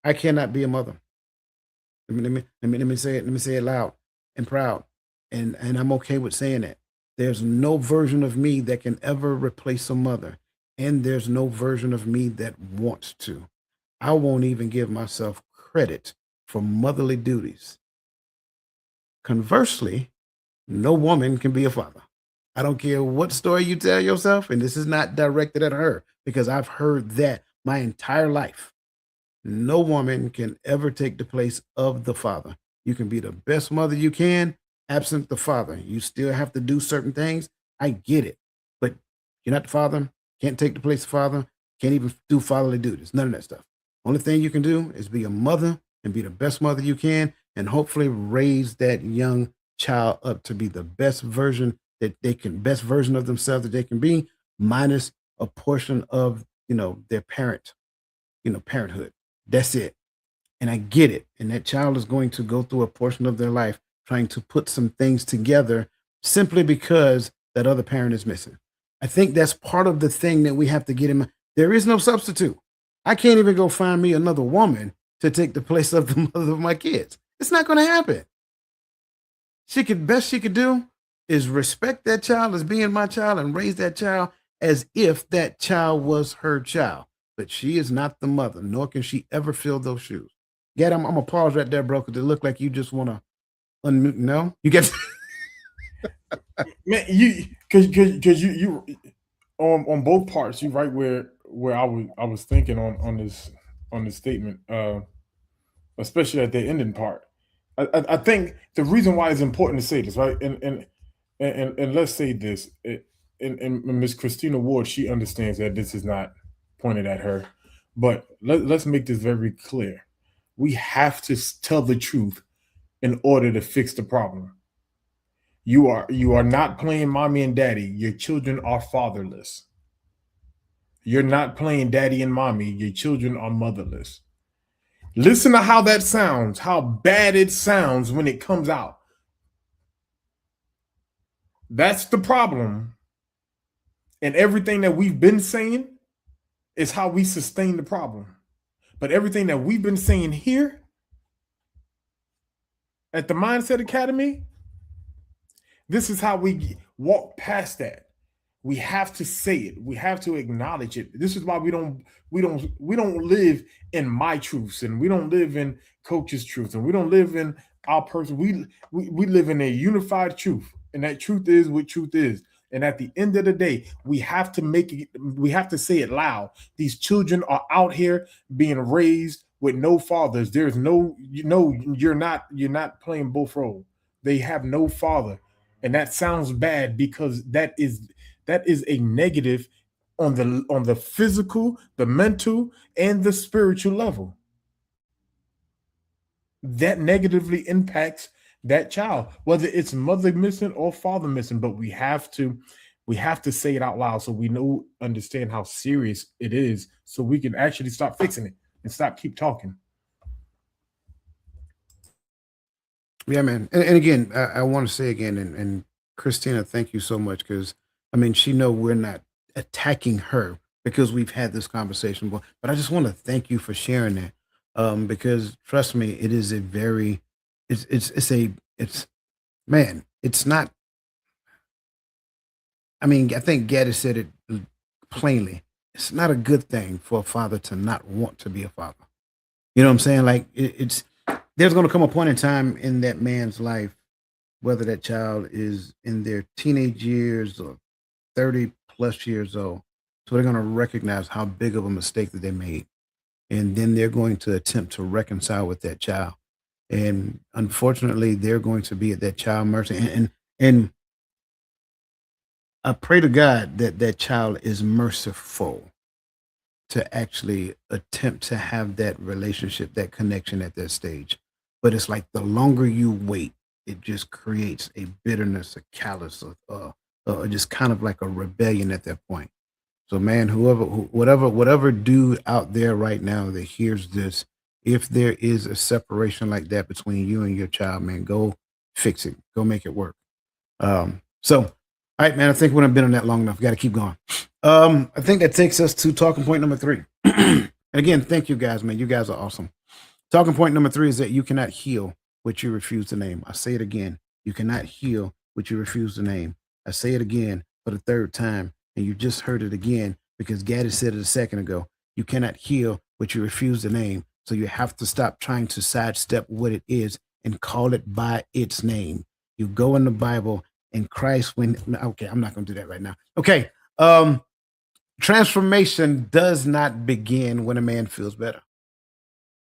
I cannot be a mother. Let me say it. Let me say it loud and proud. And I'm okay with saying that. There's no version of me that can ever replace a mother. And there's no version of me that wants to. I won't even give myself credit for motherly duties. Conversely, no woman can be a father. I don't care what story you tell yourself, and this is not directed at her because I've heard that my entire life. No woman can ever take the place of the father. You can be the best mother you can, absent the father. You still have to do certain things. I get it. But you're not the father, can't take the place of father, can't even do fatherly duties, none of that stuff. Only thing you can do is be a mother and be the best mother you can, and hopefully raise that young child up to be the best version best version of themselves that they can be, minus a portion of, their parenthood. That's it. And I get it. And that child is going to go through a portion of their life trying to put some things together simply because that other parent is missing. I think that's part of the thing that we have to get in. There is no substitute. I can't even go find me another woman to take the place of the mother of my kids. It's not going to happen. Best she could do is respect that child as being my child and raise that child as if that child was her child. But she is not the mother, nor can she ever fill those shoes. Get, I'm gonna pause right there, bro, because it look like you just want to unmute. No, you get man. Because you on both parts. You right where I was thinking on this statement, especially at the ending part. I think the reason why it's important to say this, right, and let's say this, and Miss Christina Ward, she understands that this is not pointed at her, but let's make this very clear. We have to tell the truth in order to fix the problem. You are not playing mommy and daddy. Your children are fatherless. You're not playing daddy and mommy. Your children are motherless. Listen to how that sounds, how bad it sounds when it comes out. That's the problem. And everything that we've been saying is how we sustain the problem. But everything that we've been saying here at the Mindset Academy, this is how we walk past that. We have to say it. We have to acknowledge it. This is why we don't live in my truths, and we don't live in Coach's truth, and we don't live in our person. We live in a unified truth, and that truth is what truth is. And at the end of the day, we have to make it. We have to say it loud. These children are out here being raised with no fathers. There's no, you're not playing both roles. They have no father, and that sounds bad because that is that is a negative on the physical, the mental, and the spiritual level. That negatively impacts that child, whether it's mother missing or father missing. But we have to say it out loud so we understand how serious it is, so we can actually stop fixing it and keep talking. Yeah, man. And again, I want to say again, and Christina, thank you so much, because I mean, she know we're not attacking her because we've had this conversation, but I just want to thank you for sharing that. Because trust me, it is a very, it's man, it's not. I mean, I think Gaddy said it plainly. It's not a good thing for a father to not want to be a father. You know what I'm saying? Like it's there's going to come a point in time in that man's life, whether that child is in their teenage years or 30 plus years old. So they're going to recognize how big of a mistake that they made. And then they're going to attempt to reconcile with that child. And unfortunately, they're going to be at that child mercy. And I pray to God that that child is merciful to actually attempt to have that relationship, that connection at that stage. But it's like the longer you wait, it just creates a bitterness, a callous, just kind of like a rebellion at that point. So, man, whatever dude out there right now that hears this, if there is a separation like that between you and your child, man, go fix it, go make it work. So, all right, man, I think when I've been on that long enough, got to keep going. I think that takes us to talking point number 3. And again, thank you guys, man. You guys are awesome. Talking point number 3 is that you cannot heal what you refuse to name. I say it again. You cannot heal what you refuse to name. I say it again for the 3rd time, and you just heard it again because Gaddy said it a second ago. You cannot heal what you refuse to name. So you have to stop trying to sidestep what it is and call it by its name. You go in the Bible and Christ okay, I'm not going to do that right now. Okay. Transformation does not begin when a man feels better.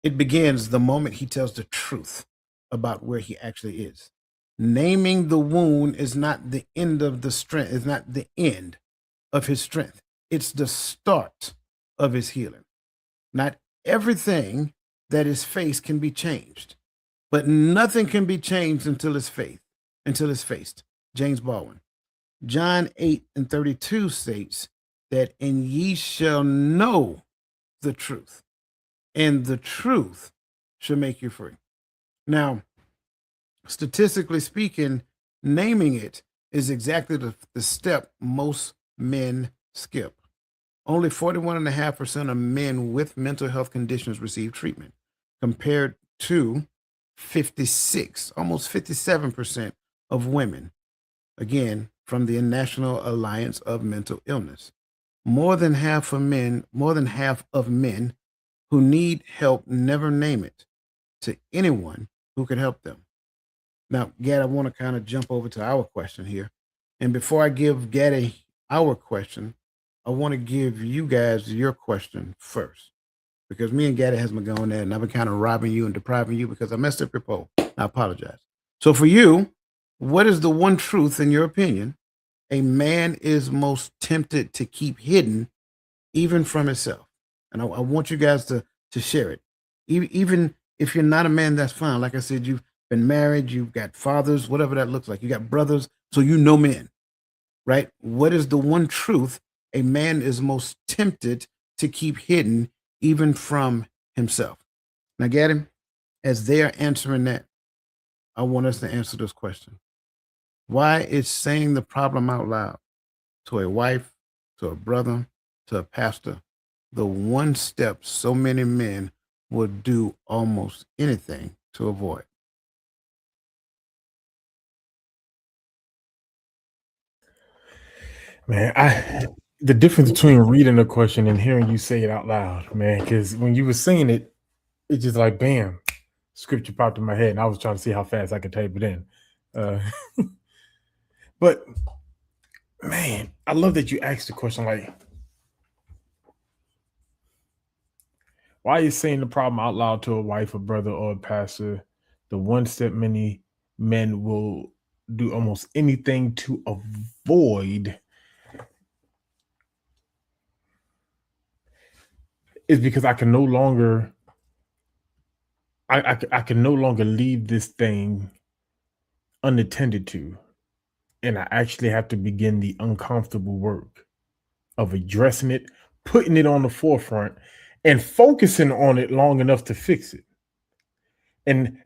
It begins the moment he tells the truth about where he actually is. Naming the wound is not the end of the strength, it's not the end of his strength. It's the start of his healing. Not everything that is faced can be changed, but nothing can be changed until it's faced. James Baldwin. John 8:32 states that, and ye shall know the truth, and the truth shall make you free. Now, statistically speaking, naming it is exactly the step most men skip. Only 41.5% of men with mental health conditions receive treatment, compared to 56, almost 57% of women. Again, from the National Alliance of Mental Illness. More than half of men who need help never name it to anyone who can help them. Now, Gad, I want to kind of jump over to our question here. And before I give Gaddy our question, I want to give you guys your question first. Because me and Gaddy has been going there and I've been kind of robbing you and depriving you because I messed up your poll. I apologize. So for you, what is the one truth, in your opinion, a man is most tempted to keep hidden, even from himself? And I want you guys to share it. Even if you're not a man, that's fine. Like I said, you've been married, you've got fathers, whatever that looks like. You got brothers, so you know men, right? What is the one truth a man is most tempted to keep hidden, even from himself? Now, Gaddy, as they are answering that, I want us to answer this question. Why is saying the problem out loud to a wife, to a brother, to a pastor, the one step so many men would do almost anything to avoid? Man, the difference between reading a question and hearing you say it out loud, man, because when you were saying it, it's just like, bam, scripture popped in my head, and I was trying to see how fast I could type it in. But man, I love that you asked the question, like, why is saying the problem out loud to a wife, a brother, or a pastor the one step many men will do almost anything to avoid? is because I can no longer I can no longer leave this thing unattended to, and I actually have to begin the uncomfortable work of addressing it, putting it on the forefront, and focusing on it long enough to fix it. And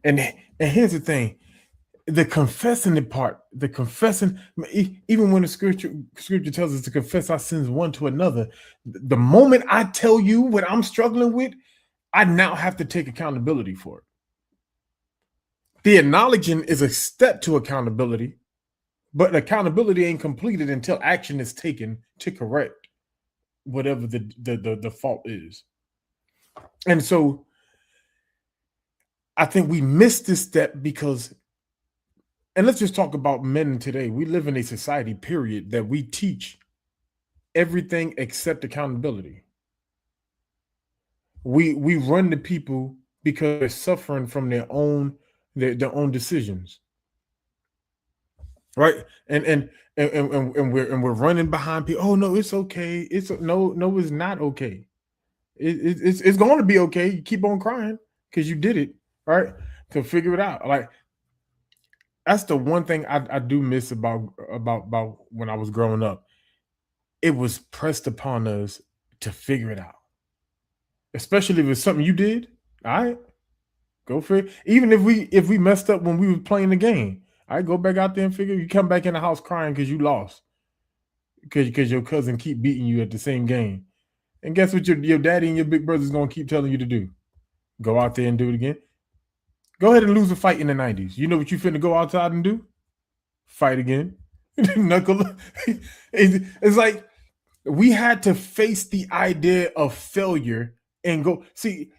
here's the thing: the confessing the part, the confessing, even when the scripture tells us to confess our sins one to another, the moment I tell you what I'm struggling with, I now have to take accountability for it. The acknowledging is a step to accountability, but accountability ain't completed until action is taken to correct whatever the fault is. And so I think we miss this step because, and let's just talk about men today. We live in a society, period, that we teach everything except accountability. We run to people because they're suffering from their own decisions, right? And we're running behind people. Oh no, it's okay. It's not okay. It's going to be okay. You keep on crying because you did it, right? To figure it out. Like, that's the one thing I do miss about when I was growing up. It was pressed upon us to figure it out, especially if it's something you did. All right, go for it. Even if we messed up when we were playing the game, all right, go back out there and figure. You come back in the house crying because you lost, because your cousin keep beating you at the same game. And guess what your daddy and your big brother's gonna keep telling you to do? Go out there and do it again. Go ahead and lose a fight in the 90s. You know what you finna go outside and do? Fight again. Knuckle. It's like we had to face the idea of failure and go see.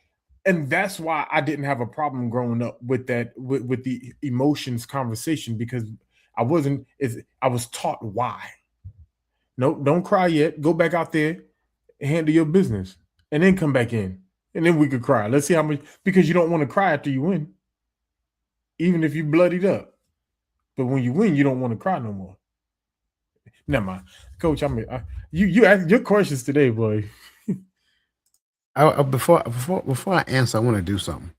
And that's why I didn't have a problem growing up with that, with the emotions conversation, because I was taught why. No, don't cry yet. Go back out there and handle your business and then come back in. And then we could cry. Let's see how much, because you don't want to cry after you win, even if you bloodied up. But when you win, you don't want to cry no more. Never mind, Coach. You ask your questions today, boy. Before I answer, I want to do something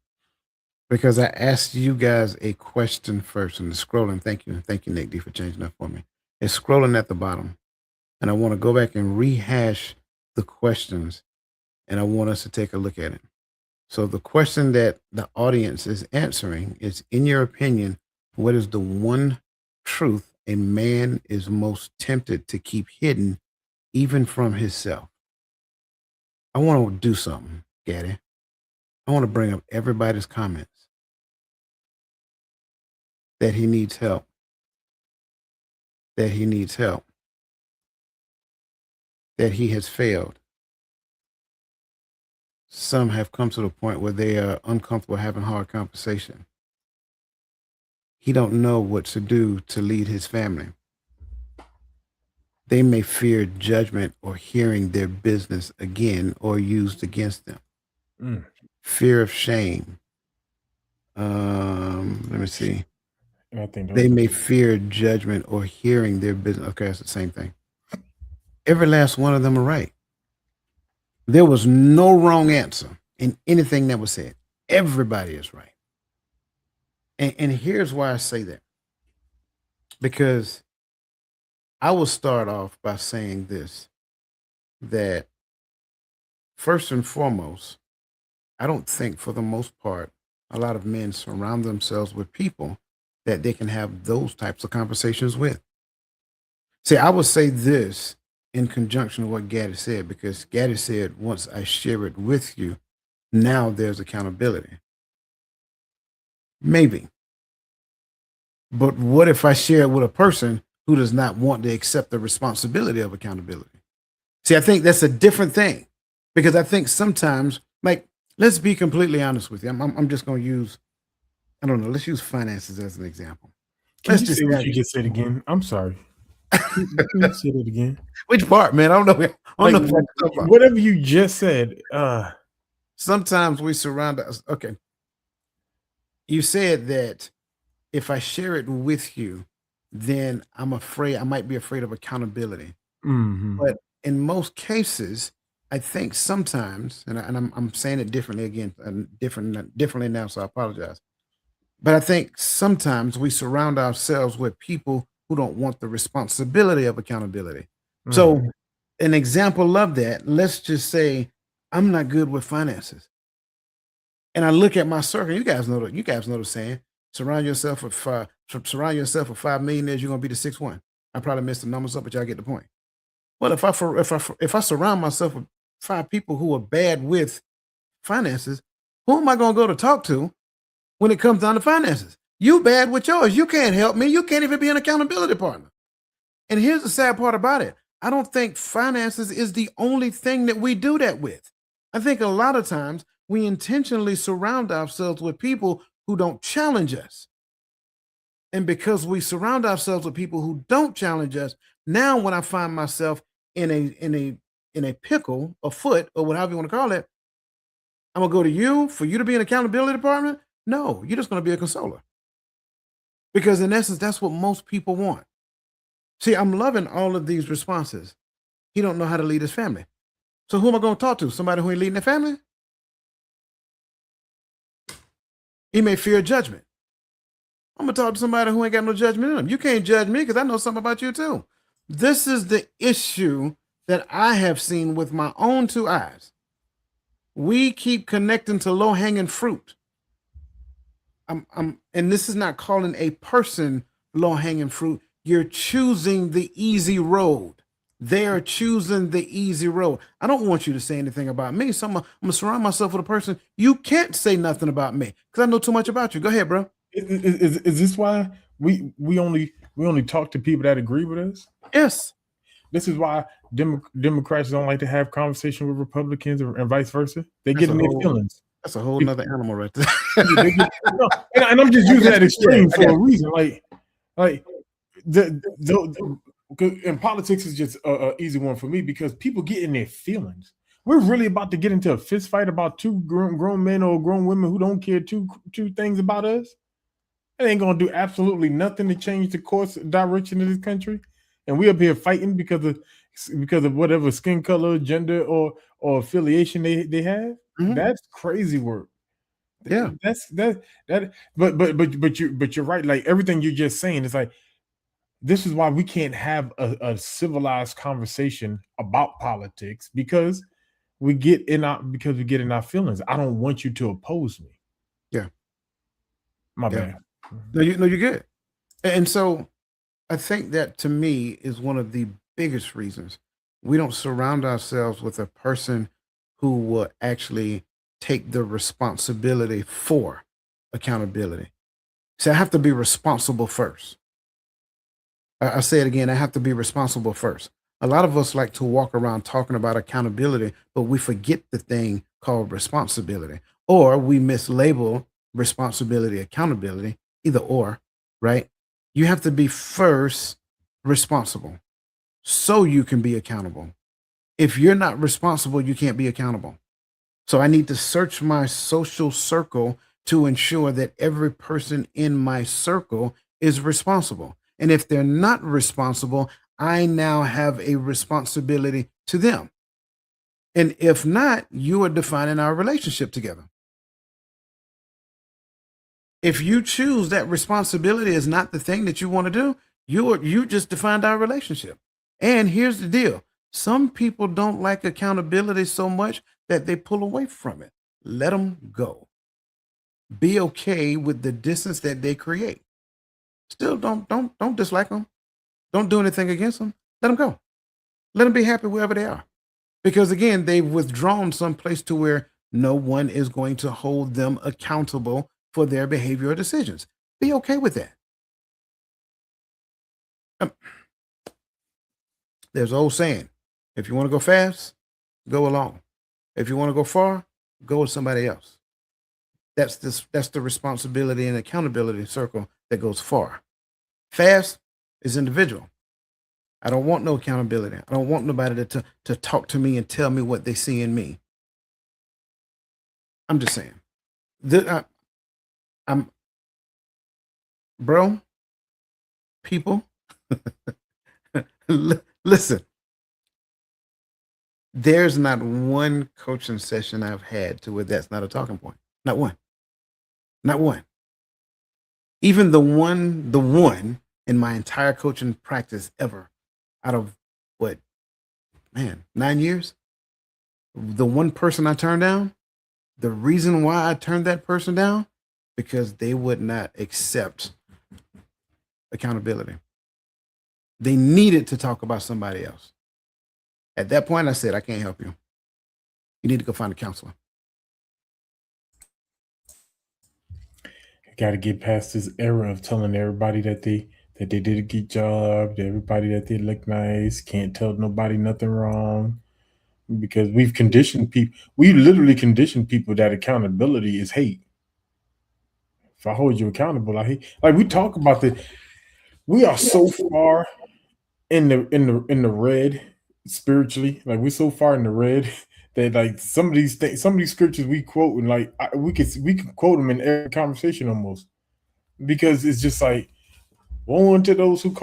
because I asked you guys a question first, and the scrolling. Thank you, Nick D, for changing that for me. It's scrolling at the bottom, and I want to go back and rehash the questions, and I want us to take a look at it. So the question that the audience is answering is, in your opinion, what is the one truth a man is most tempted to keep hidden, even from himself? I want to do something, Gaddy. I want to bring up everybody's comments that he needs help, that he needs help, that he has failed. Some have come to the point where they are uncomfortable having hard conversation. He don't know what to do to lead his family. They may fear judgment or hearing their business again or used against them. Fear of shame. Let me see. I think They may fear judgment or hearing their business. Okay, that's the same thing. Every last one of them are right. There was no wrong answer in anything that was said. Everybody is right. And here's why I say that. Because I will start off by saying this, that first and foremost, I don't think for the most part, a lot of men surround themselves with people that they can have those types of conversations with. See, I would say this in conjunction with what Gaddy said, because Gaddy said, once I share it with you, now there's accountability. Maybe. But what if I share it with a person who does not want to accept the responsibility of accountability? See, I think that's a different thing, because I think sometimes, like, let's be completely honest with you. I'm just going to use, I don't know, let's use finances as an example. Can you say what you just said again? I'm sorry. Can you say it again? Which part, man? I don't know. Whatever you just said. Sometimes we surround us. Okay. You said that if I share it with you, then I'm afraid, I might be afraid of accountability. Mm-hmm. But in most cases, I think sometimes, and I'm saying it differently again, differently now, so I apologize. But I think sometimes we surround ourselves with people who don't want the responsibility of accountability. So, Mm. an example of that, let's just say I'm not good with finances. And I look at my circle. You guys know the saying. Surround yourself with 5 millionaires, you're gonna be the sixth one. I probably missed the numbers up, but y'all get the point. Well, if I surround myself with 5 people who are bad with finances, who am I gonna go to talk to when it comes down to finances? You bad with yours. You can't help me. You can't even be an accountability partner. And here's the sad part about it. I don't think finances is the only thing that we do that with. I think a lot of times we intentionally surround ourselves with people who don't challenge us. And because we surround ourselves with people who don't challenge us, now when I find myself in a pickle, a foot, or whatever you want to call it, I'm gonna go to you for you to be an accountability department. No, you're just gonna be a consoler. Because in essence, that's what most people want. See, I'm loving all of these responses. He don't know how to lead his family. So who am I going to talk to? Somebody who ain't leading their family? He may fear judgment. I'm going to talk to somebody who ain't got no judgment in him. You can't judge me because I know something about you too. This is the issue that I have seen with my own 2 eyes. We keep connecting to low-hanging fruit. And this is not calling a person low-hanging fruit. You're choosing the easy road. They are choosing the easy road. I don't want you to say anything about me, so I'm gonna surround myself with a person. You can't say nothing about me because I know too much about you. Go ahead, bro. Is this why we only talk to people that agree with us? Yes. This is why Democrats don't like to have conversation with Republicans and vice versa. They That's get a in their whole feelings. that's a whole nother animal right there. They get- no, and I'm just using that extreme I for got a reason. Like the and politics is just a easy one for me because people get in their feelings. We're really about to get into a fist fight about 2 grown men or grown women who don't care two things about us. It ain't gonna do absolutely nothing to change the course direction of this country. And we up here fighting because of whatever skin color, gender, or affiliation they have. Mhm. That's crazy work. Yeah. That's that. But you're right. Like everything you're just saying is like this is why we can't have a civilized conversation about politics because we get in our feelings. I don't want you to oppose me. Yeah. My Yeah. bad. No, you're good. And so I think that to me is one of the biggest reasons we don't surround ourselves with a person who will actually take the responsibility for accountability. See, I have to be responsible first. I say it again, I have to be responsible first. A lot of us like to walk around talking about accountability, but we forget the thing called responsibility, or we mislabel responsibility, accountability, either or, right? You have to be first responsible so you can be accountable. If you're not responsible, you can't be accountable. So I need to search my social circle to ensure that every person in my circle is responsible. And if they're not responsible, I now have a responsibility to them. And if not, you are defining our relationship together. If you choose that responsibility is not the thing that you want to do, you just defined our relationship. And here's the deal. Some people don't like accountability so much that they pull away from it. Let them go. Be okay with the distance that they create. Still don't dislike them. Don't do anything against them. Let them go. Let them be happy wherever they are. Because again, they've withdrawn someplace to where no one is going to hold them accountable for their behavior or decisions. Be okay with that. Um, there's an old saying, if you want to go fast, go alone. If you want to go far, go with somebody else. That's the responsibility and accountability circle that goes far. Fast is individual. I don't want no accountability. I don't want nobody to talk to me and tell me what they see in me. I'm just saying. I'm bro, people, listen, There's not one coaching session I've had to where that's not a talking point. Not one. Not one. Even the one in my entire coaching practice ever, out of what, man, 9 years, the one person I turned down, the reason why I turned that person down, because they would not accept accountability. They needed to talk about somebody else. At that point, I said, I can't help you. You need to go find a counselor. Got to get past this era of telling everybody that they did a good job, to everybody that they look nice, can't tell nobody nothing wrong, because we've conditioned people. We literally conditioned people that accountability is hate. If I hold you accountable, I hate. Like, we talk about the, we are so far in the red spiritually. Like, we're so far in the red that, like, some of these things, some of these scriptures we quote, and like we can quote them in every conversation almost, because it's just like, woe unto those who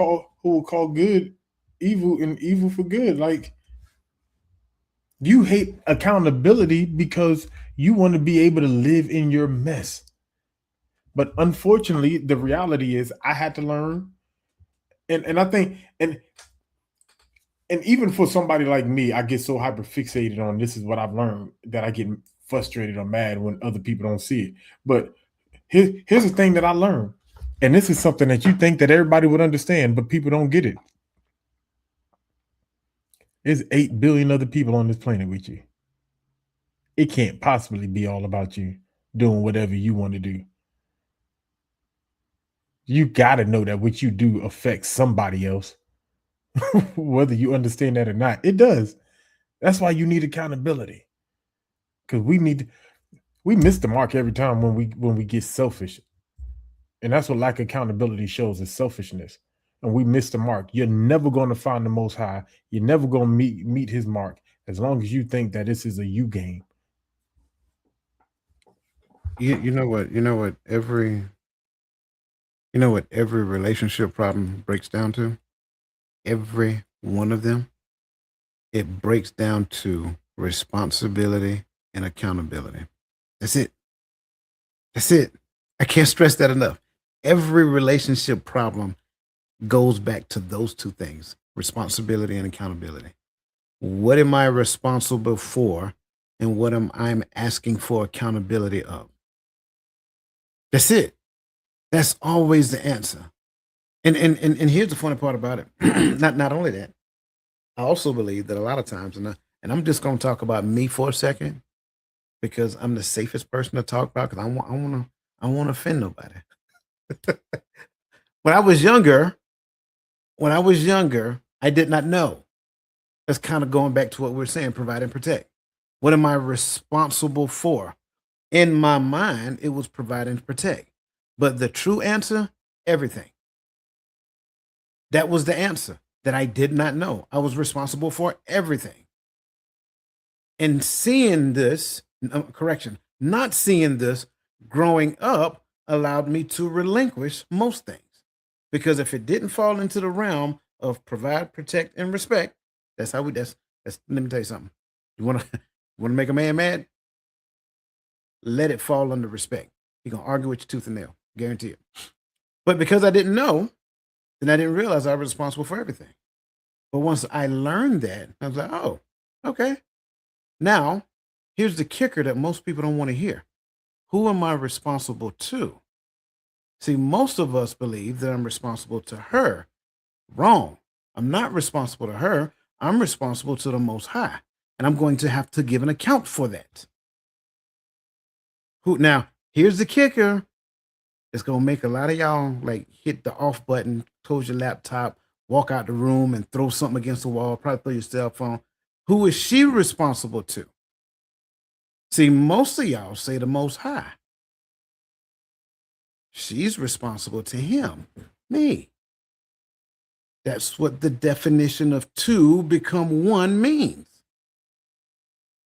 will call good evil and evil for good. Like, you hate accountability because you want to be able to live in your mess. But unfortunately, the reality is I had to learn. And I think, and even for somebody like me, I get so hyper fixated on this is what I've learned that I get frustrated or mad when other people don't see it. But here's the thing that I learned. And this is something that you think that everybody would understand, but people don't get it. There's 8 billion other people on this planet with you. It can't possibly be all about you doing whatever you want to do. You got to know that what you do affects somebody else, whether you understand that or not. It does. That's why you need accountability, because we miss the mark every time when we get selfish, and that's what lack of accountability shows, is selfishness. And we miss the mark. You're never going to find the Most High. You're never going to meet His mark as long as you think that this is a you game. You know what every relationship problem breaks down to? Every one of them, it breaks down to responsibility and accountability. That's it. That's it. I can't stress that enough. Every relationship problem goes back to those two things: responsibility and accountability. What am I responsible for, and what am I asking for accountability of? That's it. That's always the answer. And here's the funny part about it. Not only that, I also believe that a lot of times, and I'm just going to talk about me for a second, because I'm the safest person to talk about, because I want to offend nobody. When I was younger, I did not know. That's kind of going back to what we're saying: provide and protect. What am I responsible for? In my mind, it was provide and protect. But the true answer, everything. That was the answer that I did not know. I was responsible for everything. And seeing this, not seeing this growing up allowed me to relinquish most things. Because if it didn't fall into the realm of provide, protect, and respect, that's let me tell you something. You want to make a man mad? Let it fall under respect. He's going to argue with you tooth and nail. Guarantee it. But because I didn't know, then I didn't realize I was responsible for everything. But once I learned that, I was like, oh, okay. Now, here's the kicker that most people don't want to hear. Who am I responsible to? See, most of us believe that I'm responsible to her. Wrong. I'm not responsible to her. I'm responsible to the Most High. And I'm going to have to give an account for that. Now, here's the kicker. It's going to make a lot of y'all like hit the off button, close your laptop, walk out the room and throw something against the wall, probably throw your cell phone. Who is she responsible to? See, most of y'all say the Most High. She's responsible to him, me. That's what the definition of two become one means.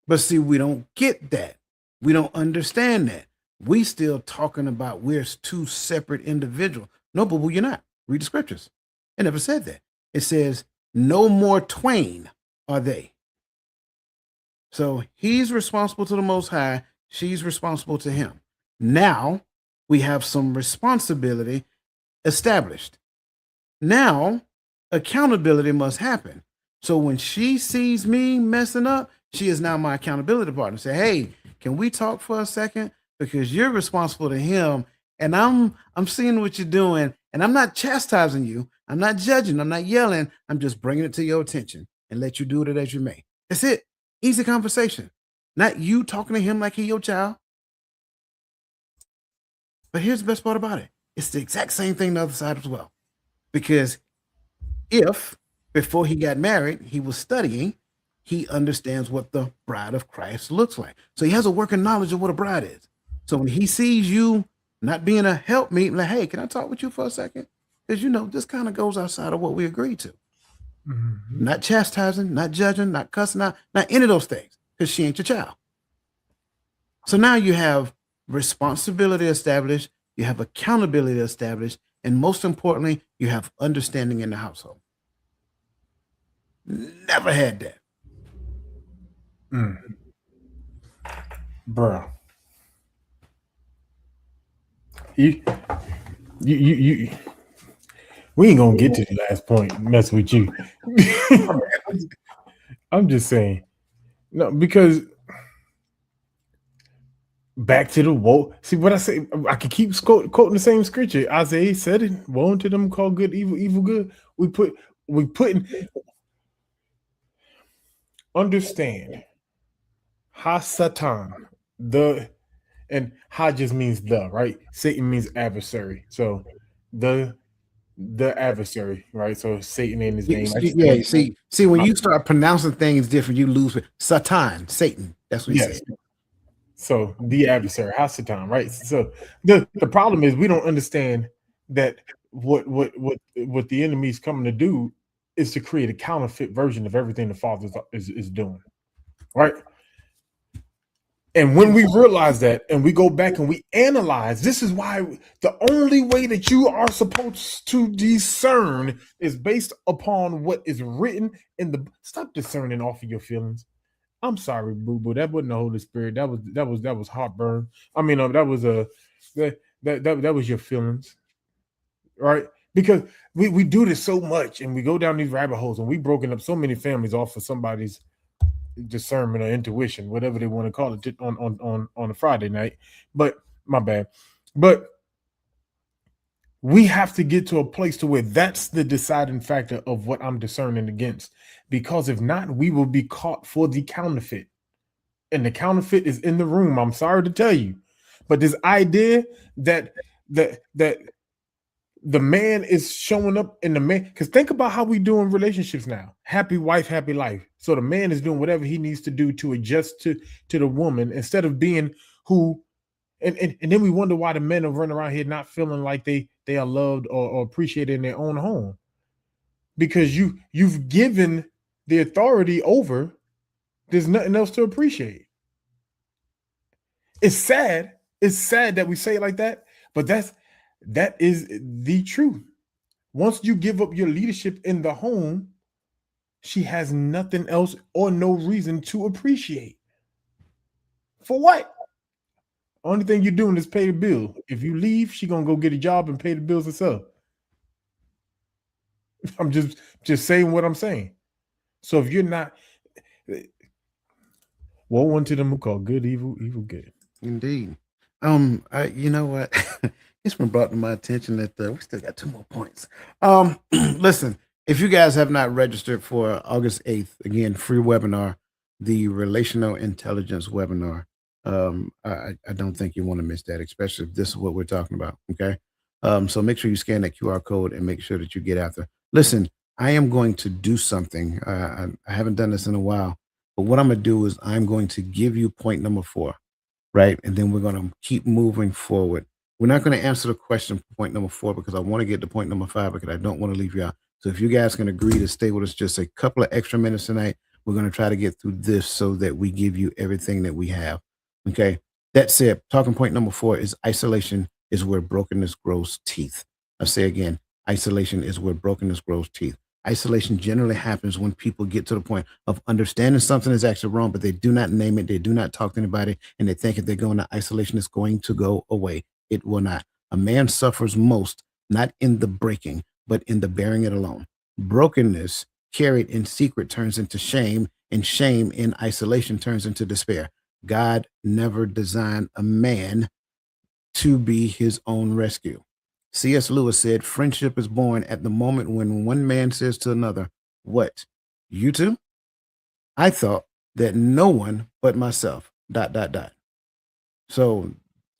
But see, we don't get that. We don't understand that. We still talking about we're two separate individuals. No, but you're not. Read the scriptures. It never said that. It says, no more twain are they. So he's responsible to the Most High. She's responsible to him. Now we have some responsibility established. Now accountability must happen. So when she sees me messing up, she is now my accountability partner. Say, hey, can we talk for a second? Because you're responsible to him, and I'm seeing what you're doing, and I'm not chastising you. I'm not judging. I'm not yelling. I'm just bringing it to your attention and let you do it as you may. That's it. Easy conversation. Not you talking to him like he your child. But here's the best part about it. It's the exact same thing the other side as well. Because if before he got married, he was studying, he understands what the bride of Christ looks like. So he has a working knowledge of what a bride is. So when he sees you not being a helpmeet, like, hey, can I talk with you for a second? Because, this kind of goes outside of what we agreed to. Mm-hmm. Not chastising, not judging, not cussing out, not any of those things, because she ain't your child. So now you have responsibility established, you have accountability established, and most importantly, you have understanding in the household. Never had that. Bro. You, we ain't gonna get to the last point. Mess with you. I'm just saying, no, because back to the woe. See what I say? I can keep quoting the same scripture. Isaiah said it. Woe unto them called good, evil, evil good. We putting. Understand, ha Satan, and ha just means the, right? Satan means adversary. So the adversary, right? So Satan in his name. See, when you start pronouncing things different, you lose it. Satan, Satan. That's what he said. So the adversary, ha Satan, right? So the problem is we don't understand that what the enemy is coming to do is to create a counterfeit version of everything the Father is doing, right? And when we realize that and we go back and we analyze, this is why the only way that you are supposed to discern is based upon what is written in the. Stop discerning off of your feelings. I'm sorry, boo boo. That wasn't the Holy Spirit. That was heartburn. I mean, that was that was your feelings, right? Because we do this so much and we go down these rabbit holes and we've broken up so many families off of somebody's discernment or intuition, whatever they want to call it, on a Friday night. But my bad. But we have to get to a place to where that's the deciding factor of what I'm discerning against. Because if not, we will be caught for the counterfeit. And the counterfeit is in the room. I'm sorry to tell you. But this idea that the man is showing up in the man, because think about how we do in relationships now. Happy wife, happy life. So the man is doing whatever he needs to do to adjust to the woman instead of being who, and then we wonder why the men are running around here not feeling like they are loved or appreciated in their own home. Because you've given the authority over, there's nothing else to appreciate. It's sad. It's sad that we say it like that, but that is the truth. Once you give up your leadership in the home, she has nothing else or no reason to appreciate. For what? Only thing you're doing is pay the bill. If you leave, she's gonna go get a job and pay the bills herself. I'm just saying what I'm saying. So if you're not, woe unto them who call good evil, evil good. Indeed. You know what? It's been brought to my attention that we still got 2 more points. Listen, if you guys have not registered for August 8th, again, free webinar, the relational intelligence webinar, I don't think you want to miss that, especially if this is what we're talking about. Okay. So make sure you scan that QR code and make sure that you get out there. Listen, I am going to do something. I haven't done this in a while, but what I'm going to do is I'm going to give you point number 4, right? And then we're going to keep moving forward. We're not going to answer the question for point number 4 because I want to get to point number 5 because I don't want to leave you out. So if you guys can agree to stay with us just a couple of extra minutes tonight, we're going to try to get through this so that we give you everything that we have. Okay. That said, talking point number 4 is isolation is where brokenness grows teeth. I say again, isolation is where brokenness grows teeth. Isolation generally happens when people get to the point of understanding something is actually wrong, but they do not name it, they do not talk to anybody, and they think if they go into isolation, it's going to go away. It will not. A man suffers most, not in the breaking, but in the bearing it alone. Brokenness carried in secret turns into shame, and shame in isolation turns into despair. God never designed a man to be his own rescue. C.S. Lewis said, friendship is born at the moment when one man says to another, what, you too? I thought that no one but myself, dot, dot, dot. So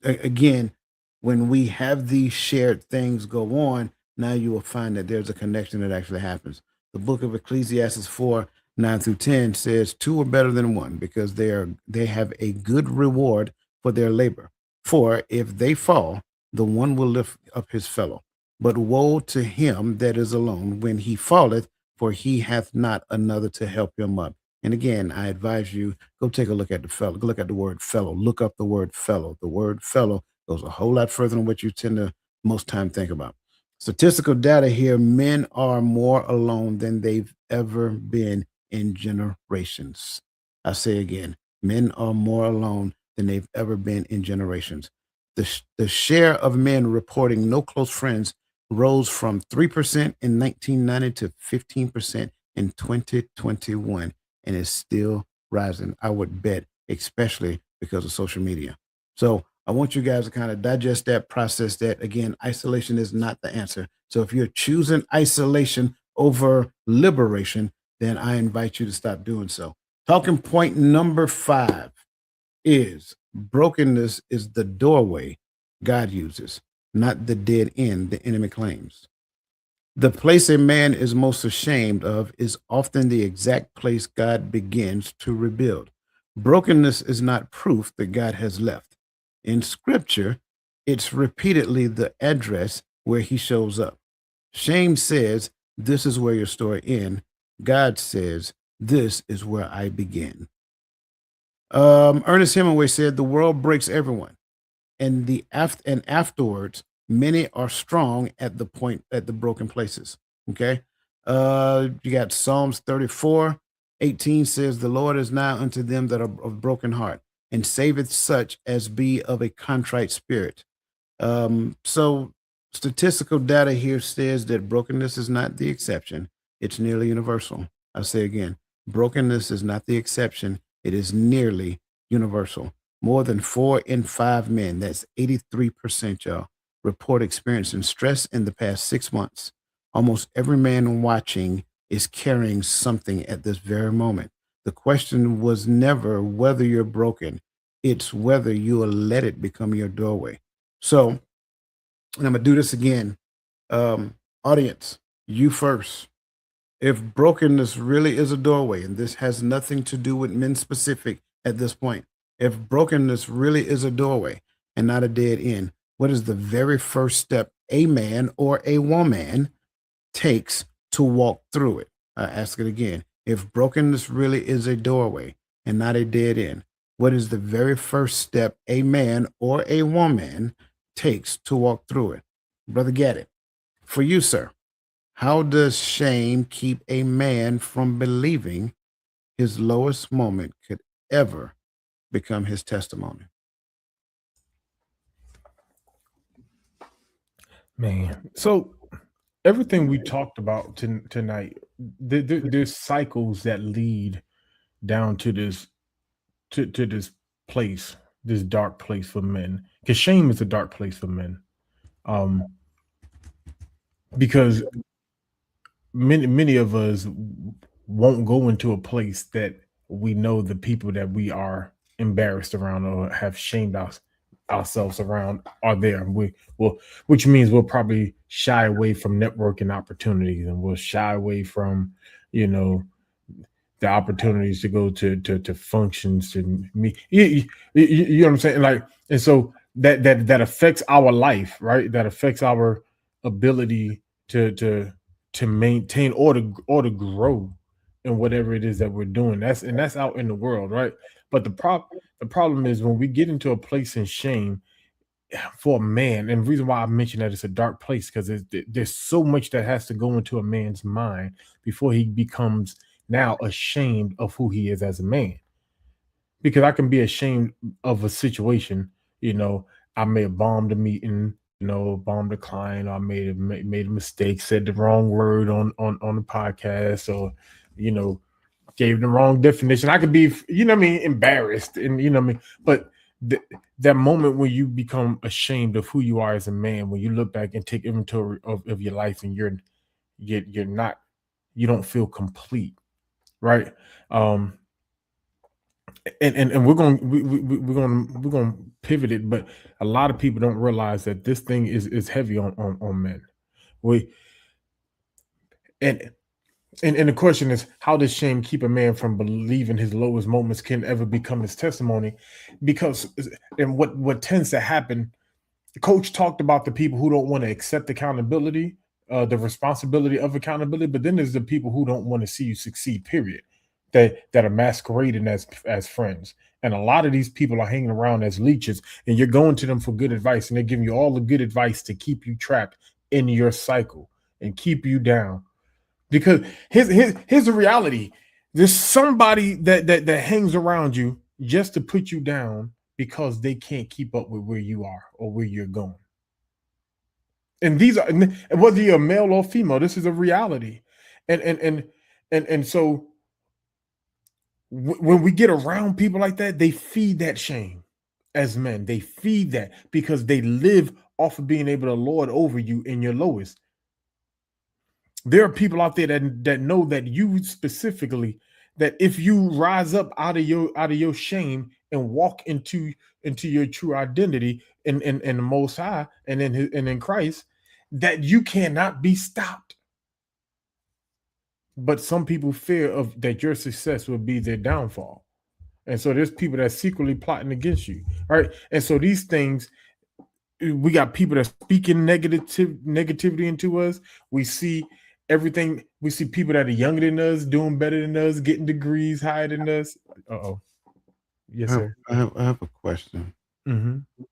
again, when we have these shared things go on, now you will find that there's a connection that actually happens. The book of Ecclesiastes 4, 9 through 10 says two are better than one because they have a good reward for their labor. For if they fall, the one will lift up his fellow. But woe to him that is alone when he falleth, for he hath not another to help him up. And again, I advise you, go take a look at the fellow, go look at the word fellow, look up the word fellow. The word fellow goes a whole lot further than what you tend to most time think about. Statistical data here, men are more alone than they've ever been in generations. I say again, men are more alone than they've ever been in generations. The share of men reporting no close friends rose from 3% in 1990 to 15% in 2021, and is still rising, I would bet, especially because of social media. So I want you guys to kind of digest that, process that. Again, isolation is not the answer. So if you're choosing isolation over liberation, then I invite you to stop doing so. Talking point number 5 is brokenness is the doorway God uses, not the dead end the enemy claims. The place a man is most ashamed of is often the exact place God begins to rebuild. Brokenness is not proof that God has left. In scripture, it's repeatedly the address where he shows up. Shame says, this is where your story ends. God says, this is where I begin. Ernest Hemingway said, the world breaks everyone. And afterwards, many are strong at the broken places. Okay. You got Psalms 34:18 says, the Lord is nigh unto them that are of broken heart, and saveth such as be of a contrite spirit. So statistical data here says that brokenness is not the exception. It's nearly universal. I say again, brokenness is not the exception. It is nearly universal. More than 4 in 5 men, that's 83%, y'all, report experiencing stress in the past 6 months. Almost every man watching is carrying something at this very moment. The question was never whether you're broken. It's whether you will let it become your doorway. So, and I'm going to do this again. Audience, you first. If brokenness really is a doorway, and this has nothing to do with men specific at this point, if brokenness really is a doorway and not a dead end, what is the very first step a man or a woman takes to walk through it? I ask it again. If brokenness really is a doorway and not a dead end, what is the very first step a man or a woman takes to walk through it? Brother Gadget, for you, sir, how does shame keep a man from believing his lowest moment could ever become his testimony? Man, so everything we talked about tonight, there's cycles that lead down to this this place, this dark place for men. Because shame is a dark place for men. Because many of us won't go into a place that we know the people that we are embarrassed around or have shamed ourselves around are there. We will, which means we'll probably shy away from networking opportunities, and we'll shy away from, the opportunities to go to functions, to meet. You know what I'm saying? Like, and so that affects our life, right? That affects our ability to maintain or to grow in whatever it is that we're doing. That's out in the world, right? But the problem is when we get into a place in shame, for a man, and the reason why I mention that it's a dark place because there's so much that has to go into a man's mind before he becomes now ashamed of who he is as a man. Because I can be ashamed of a situation, I may have bombed a meeting, bombed a client, or I made a mistake, said the wrong word on the podcast, or gave the wrong definition. I could be, embarrassed, and but that moment when you become ashamed of who you are as a man, when you look back and take inventory of your life, and you don't feel complete, right? And we're going to pivot it, but a lot of people don't realize that this thing is heavy on men. And the question is, how does shame keep a man from believing his lowest moments can ever become his testimony? Because, and what tends to happen, the coach talked about the people who don't want to accept accountability, the responsibility of accountability, but then there's the people who don't want to see you succeed, period, that are masquerading as friends. And a lot of these people are hanging around as leeches, and you're going to them for good advice, and they're giving you all the good advice to keep you trapped in your cycle and keep you down. Because here's the reality. There's somebody that hangs around you just to put you down because they can't keep up with where you are or where you're going. And these are, whether you're male or female, this is a reality. And so when we get around people like that, they feed that shame as men. They feed that because they live off of being able to lord over you in your lowest. There are people out there that know that you specifically, that if you rise up out of your shame and walk into your true identity in the Most High and in Christ, that you cannot be stopped. But some people fear of that your success will be their downfall. And so there's people that secretly plotting against you. All right. And so these things, we got people that speaking negativity into us. We see everything. We see people that are younger than us, doing better than us, getting degrees higher than us. Yes, sir. I have a question. Mm-hmm.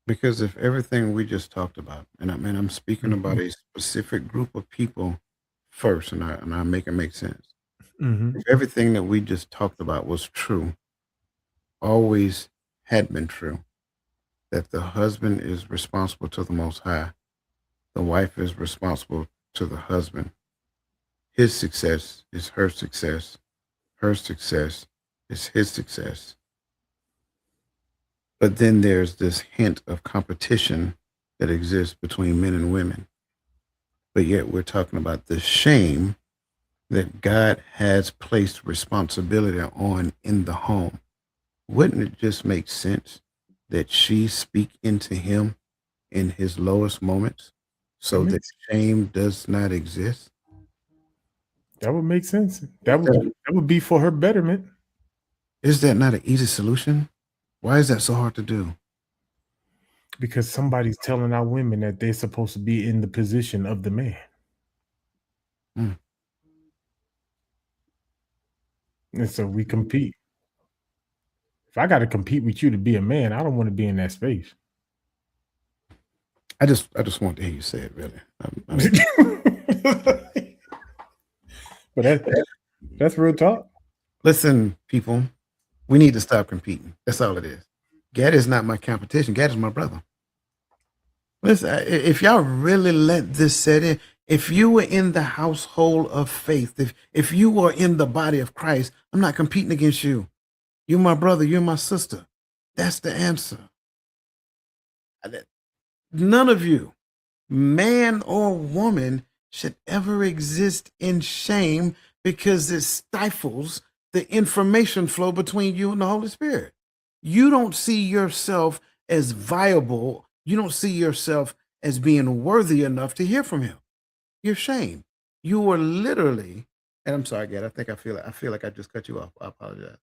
Because if everything we just talked about, and I'm speaking about a specific group of people first, and I make it make sense. Mm-hmm. If everything that we just talked about was true, always had been true, that the husband is responsible to the Most High, the wife is responsible to the husband. His success is her success is his success. But then there's this hint of competition that exists between men and women. But yet we're talking about the shame that God has placed responsibility on in the home. Wouldn't it just make sense that she speak into him in his lowest moments so that shame does not exist? That would make sense. That would be for her betterment. Is that not an easy solution? Why is that so hard to do? Because somebody's telling our women that they're supposed to be in the position of the man. Mm. And so we compete. If I got to compete with you to be a man, I don't want to be in that space. I just want to hear you say it, really. But that's real talk. Listen, people, we need to stop competing. That's all it is. Gad is not my competition. Gad is my brother. Listen, if y'all really let this set in, if you were in the household of faith, if you were in the body of Christ, I'm not competing against you. You're my brother. You're my sister. That's the answer. None of you, man or woman, should ever exist in shame because it stifles the information flow between you and the Holy Spirit. You don't see yourself as viable. You don't see yourself as being worthy enough to hear from him. You're ashamed. You are literally, and I'm sorry, Gad, I feel like I just cut you off. I apologize.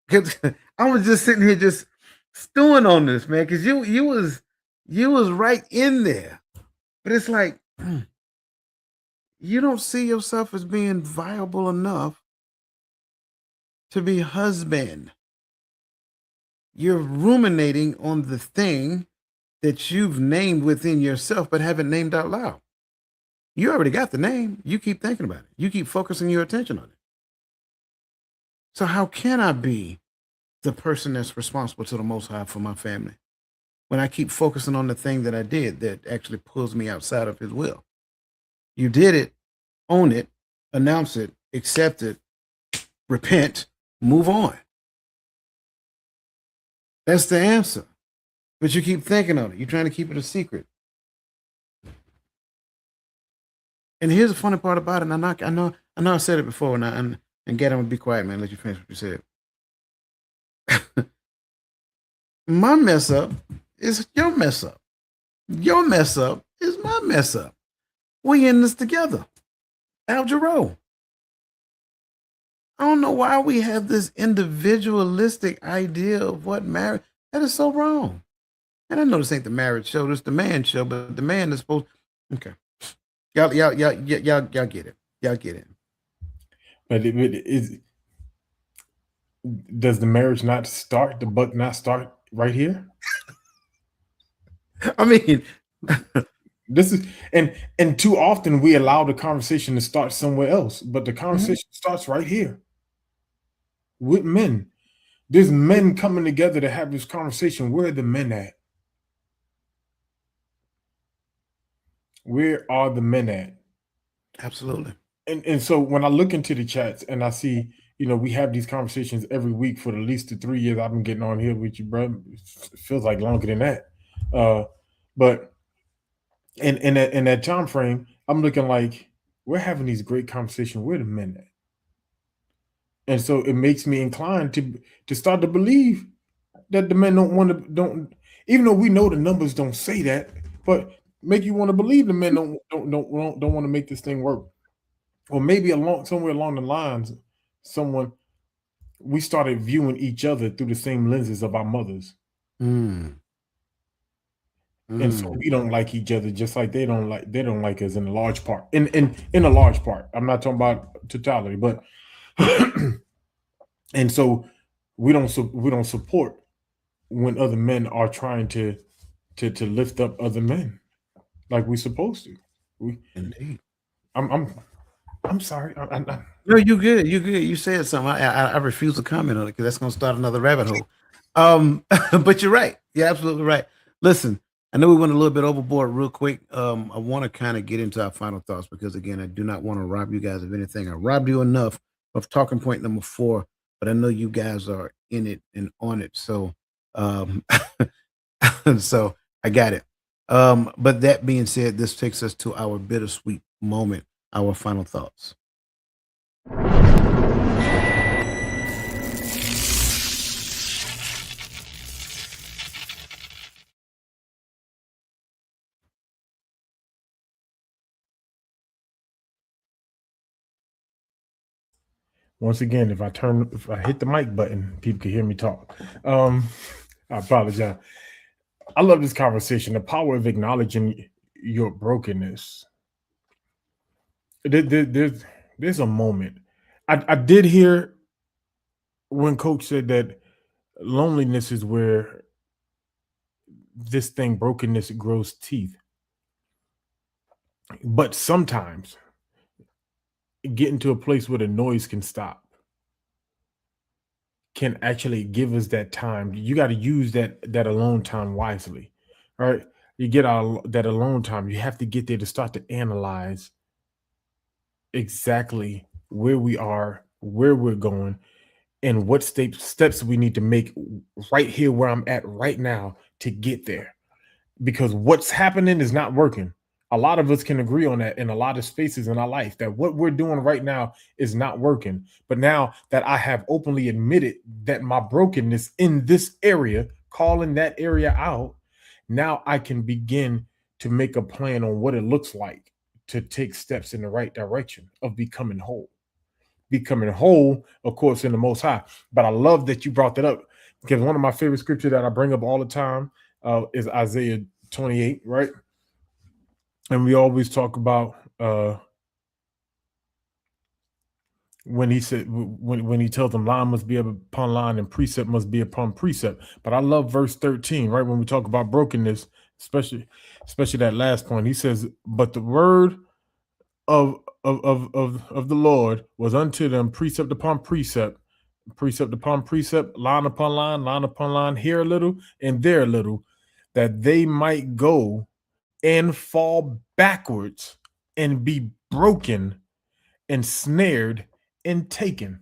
Because I was just sitting here just stewing on this, man, because you was right in there. But it's like, you don't see yourself as being viable enough to be husband. You're ruminating on the thing that you've named within yourself but haven't named out loud. You already got the name. You keep thinking about it. You keep focusing your attention on it. So how can I be the person that's responsible to the Most High for my family when I keep focusing on the thing that I did that actually pulls me outside of his will? You did it, own it, announce it, accept it, repent, move on. That's the answer. But you keep thinking on it. You're trying to keep it a secret. And here's the funny part about it. And I know I said it before, and Gad, I'm gonna be quiet, man. Let you finish what you said. My mess up is your mess up. Your mess up is my mess up. We in this together. Al Jarreau. I don't know why we have this individualistic idea of what marriage. That is so wrong. And I know this ain't the marriage show, this the man show, but the man is supposed. Okay, y'all get it. Y'all get it. But does the marriage not start? The buck not start right here? I mean, this is and too often we allow the conversation to start somewhere else, but the conversation starts right here with men. There's men coming together to have this conversation. Where are the men at? Where are the men at? absolutely. And so when I look into the chats and I see, we have these conversations every week for at least the 3 years I've been getting on here with you, bro. It feels like longer than that. But in that time frame, I'm looking like we're having these great conversations. Where the men at? And so it makes me inclined to start to believe that the men don't, even though we know the numbers don't say that, but make you want to believe the men don't want to make this thing work. Or maybe somewhere along the lines, we started viewing each other through the same lenses of our mothers. And so we don't like each other just like they don't like us in a large part. In a large part. I'm not talking about totality, but and so we don't support when other men are trying to lift up other men like we're supposed to. Indeed. I'm sorry. No, you good. You good. You said something. I refuse to comment on it because that's going to start another rabbit hole. But you're right. You're absolutely right. Listen, I know we went a little bit overboard real quick. I want to kind of get into our final thoughts because, again, I do not want to rob you guys of anything. I robbed you enough of talking point number 4, but I know you guys are in it and on it. So, so I got it. But that being said, this takes us to our bittersweet moment, our final thoughts. Once again, if I hit the mic button, people can hear me talk. I apologize. I love this conversation. The power of acknowledging your brokenness. There's a moment. I did hear when Coach said that loneliness is where this thing, brokenness, grows teeth. But sometimes getting to a place where the noise can stop can actually give us that time. You got to use that alone time wisely. All right. You get that alone time. You have to get there to start to analyze exactly where we are, where we're going, and what steps we need to make right here where I'm at right now to get there. Because what's happening is not working. A lot of us can agree on that in a lot of spaces in our life, that what we're doing right now is not working. But now that I have openly admitted that my brokenness in this area, calling that area out, now I can begin to make a plan on what it looks like to take steps in the right direction of becoming whole. Becoming whole, of course, in the Most High. But I love that you brought that up, because one of my favorite scriptures that I bring up all the time is Isaiah 28, right? And we always talk about when he said, when he tells them line must be upon line and precept must be upon precept. But I love verse 13, right? When we talk about brokenness, especially that last point. He says, "But the word of the Lord was unto them precept upon precept, precept upon precept, line upon line, here a little and there a little, that they might go and fall backwards and be broken and snared and taken."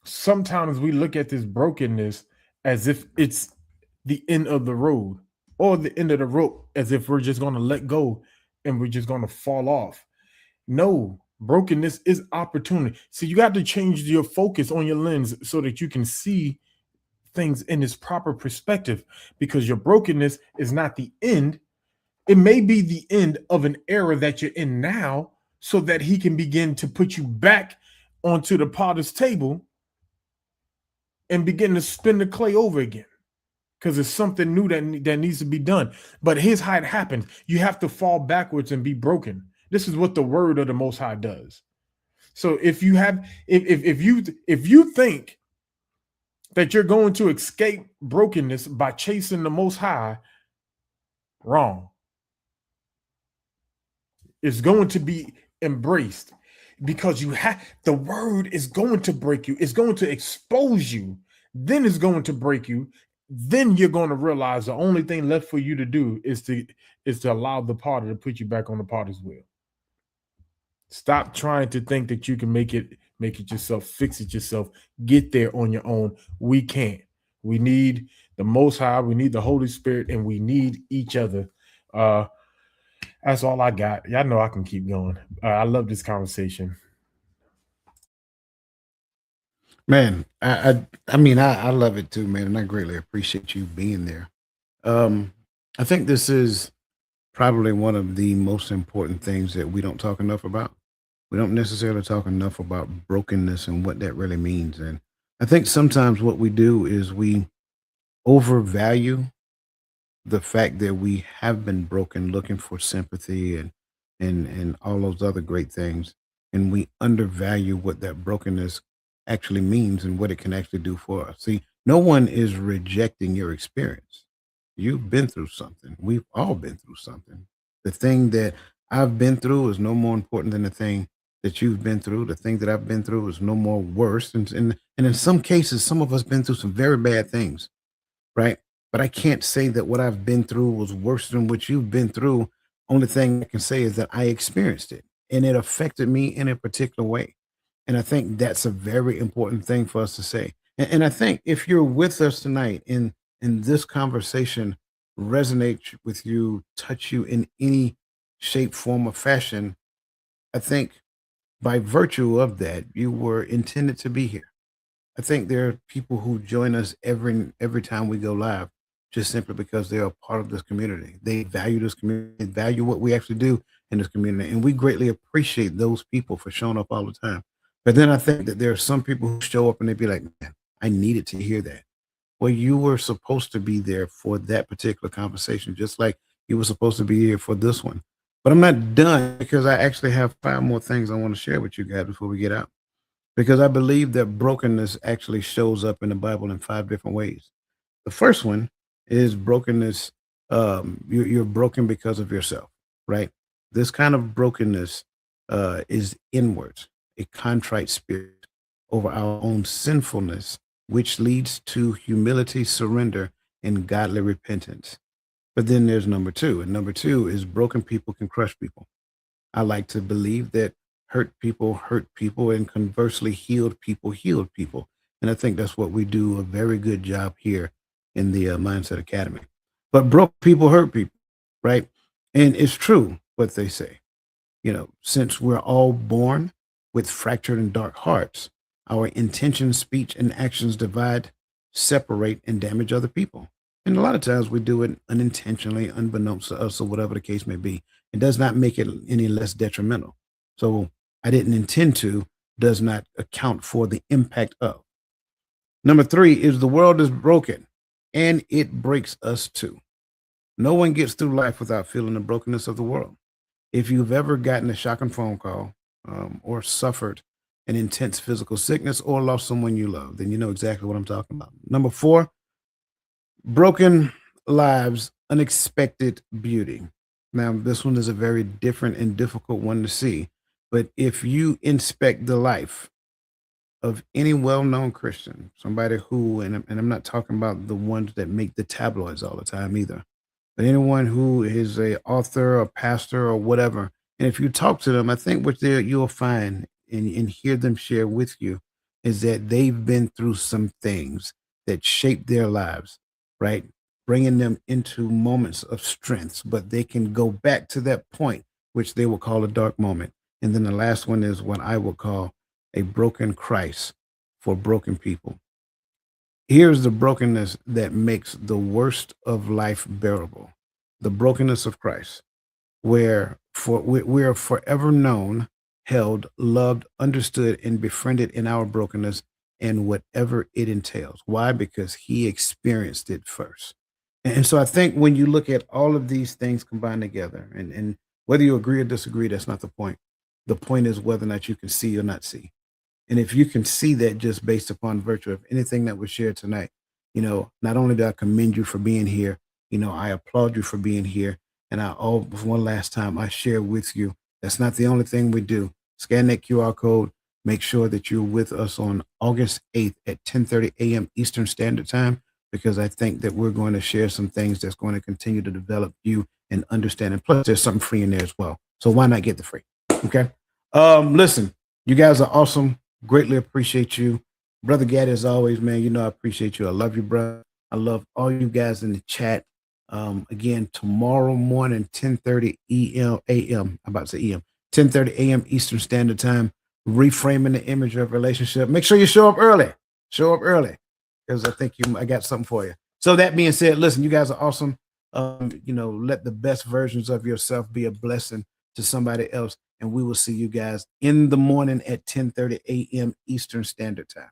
Sometimes we look at this brokenness as if it's the end of the road or the end of the rope, as if we're just going to let go and we're just going to fall off. No, brokenness is opportunity. So you got to change your focus on your lens so that you can see things in its proper perspective, because your brokenness is not the end. It may be the end of an era that you're in now, so that he can begin to put you back onto the potter's table and begin to spin the clay over again, because it's something new that needs to be done. But here's how it happens. You have to fall backwards and be broken. This is what the word of the Most High does. So if you think that you're going to escape brokenness by chasing the Most High, wrong. It's going to be embraced, because the word is going to break you. It's going to expose you. Then it's going to break you. Then you're going to realize the only thing left for you to do is to allow the potter to put you back on the potter's wheel. Stop trying to think that you can make it yourself, fix it yourself, get there on your own. We can't. We need the Most High. We need the Holy Spirit, and we need each other. That's all I got. Y'all know I can keep going. I love this conversation. Man, I love it too, man, and I greatly appreciate you being there. I think this is probably one of the most important things that we don't talk enough about. We don't necessarily talk enough about brokenness and what that really means. And I think sometimes what we do is we overvalue the fact that we have been broken, looking for sympathy and all those other great things, and we undervalue what that brokenness actually means and what it can actually do for us. See, no one is rejecting your experience. You've been through something. We've all been through something. The thing that I've been through is no more important than the thing that you've been through. The thing that I've been through is no more worse. And in some cases, some of us been through some very bad things, right? But I can't say that what I've been through was worse than what you've been through. Only thing I can say is that I experienced it and it affected me in a particular way. And I think that's a very important thing for us to say. And I think if you're with us tonight and this conversation resonates with you, touch you in any shape, form, or fashion, I think by virtue of that, you were intended to be here. I think there are people who join us every time we go live, just simply because they are part of this community. They value this community, they value what we actually do in this community, and we greatly appreciate those people for showing up all the time. But then I think that there are some people who show up and they be like, "Man, I needed to hear that." Well, you were supposed to be there for that particular conversation, just like you were supposed to be here for this one. But I'm not done, because I actually have 5 more things I want to share with you guys before we get out. Because I believe that brokenness actually shows up in the Bible in 5 different ways. The first one is brokenness. You're broken because of yourself, right? This kind of brokenness is inwards, a contrite spirit over our own sinfulness, which leads to humility, surrender, and godly repentance. But then there's number 2, and number 2 is broken people can crush people. I like to believe that hurt people hurt people, and conversely, healed people healed people. And I think that's what we do a very good job here in the Mindset Academy. But broke people hurt people, right? And it's true what they say. Since we're all born with fractured and dark hearts, our intentions, speech, and actions divide, separate, and damage other people. And a lot of times we do it unintentionally, unbeknownst to us, or whatever the case may be. It does not make it any less detrimental. So I didn't intend to does not account for the impact of. Number 3 is the world is broken and it breaks us too. No one gets through life without feeling the brokenness of the world. If you've ever gotten a shocking phone call or suffered an intense physical sickness or lost someone you love, then you know exactly what I'm talking about. Number 4, broken lives unexpected beauty. Now, this one is a very different and difficult one to see, but if you inspect the life of any well-known Christian, somebody who, and I'm not talking about the ones that make the tabloids all the time either, but anyone who is a author or pastor or whatever, and if you talk to them, I think what you'll find and hear them share with you is that they've been through some things that shaped their lives, right? Bringing them into moments of strengths, but they can go back to that point, which they will call a dark moment. And then the last one is what I would call a broken Christ for broken people. Here's the brokenness that makes the worst of life bearable, the brokenness of Christ, where we are forever known, held, loved, understood, and befriended in our brokenness and whatever it entails. Why? Because he experienced it first. And so I think when you look at all of these things combined together, and whether you agree or disagree, that's not the point. The point is whether or not you can see or not see. And if you can see that just based upon virtue of anything that was shared tonight, not only do I commend you for being here, I applaud you for being here. And one last time, I share with you, that's not the only thing we do. Scan that QR code. Make sure that you're with us on August 8th at 10:30 a.m. Eastern Standard Time, because I think that we're going to share some things that's going to continue to develop you and understanding. Plus, there's something free in there as well. So why not get the free? Okay. Listen, you guys are awesome. Greatly appreciate you. Brother Gaddy, as always, man, I appreciate you. I love you, brother. I love all you guys in the chat. Again, tomorrow morning, 10:30 a.m. I'm about to say EM, 10:30 a.m. Eastern Standard Time, reframing the image of relationship. Make sure you show up early. Show up early, because I think I got something for you. So that being said, listen, you guys are awesome. Let the best versions of yourself be a blessing to somebody else. And we will see you guys in the morning at 10:30 a.m. Eastern Standard Time.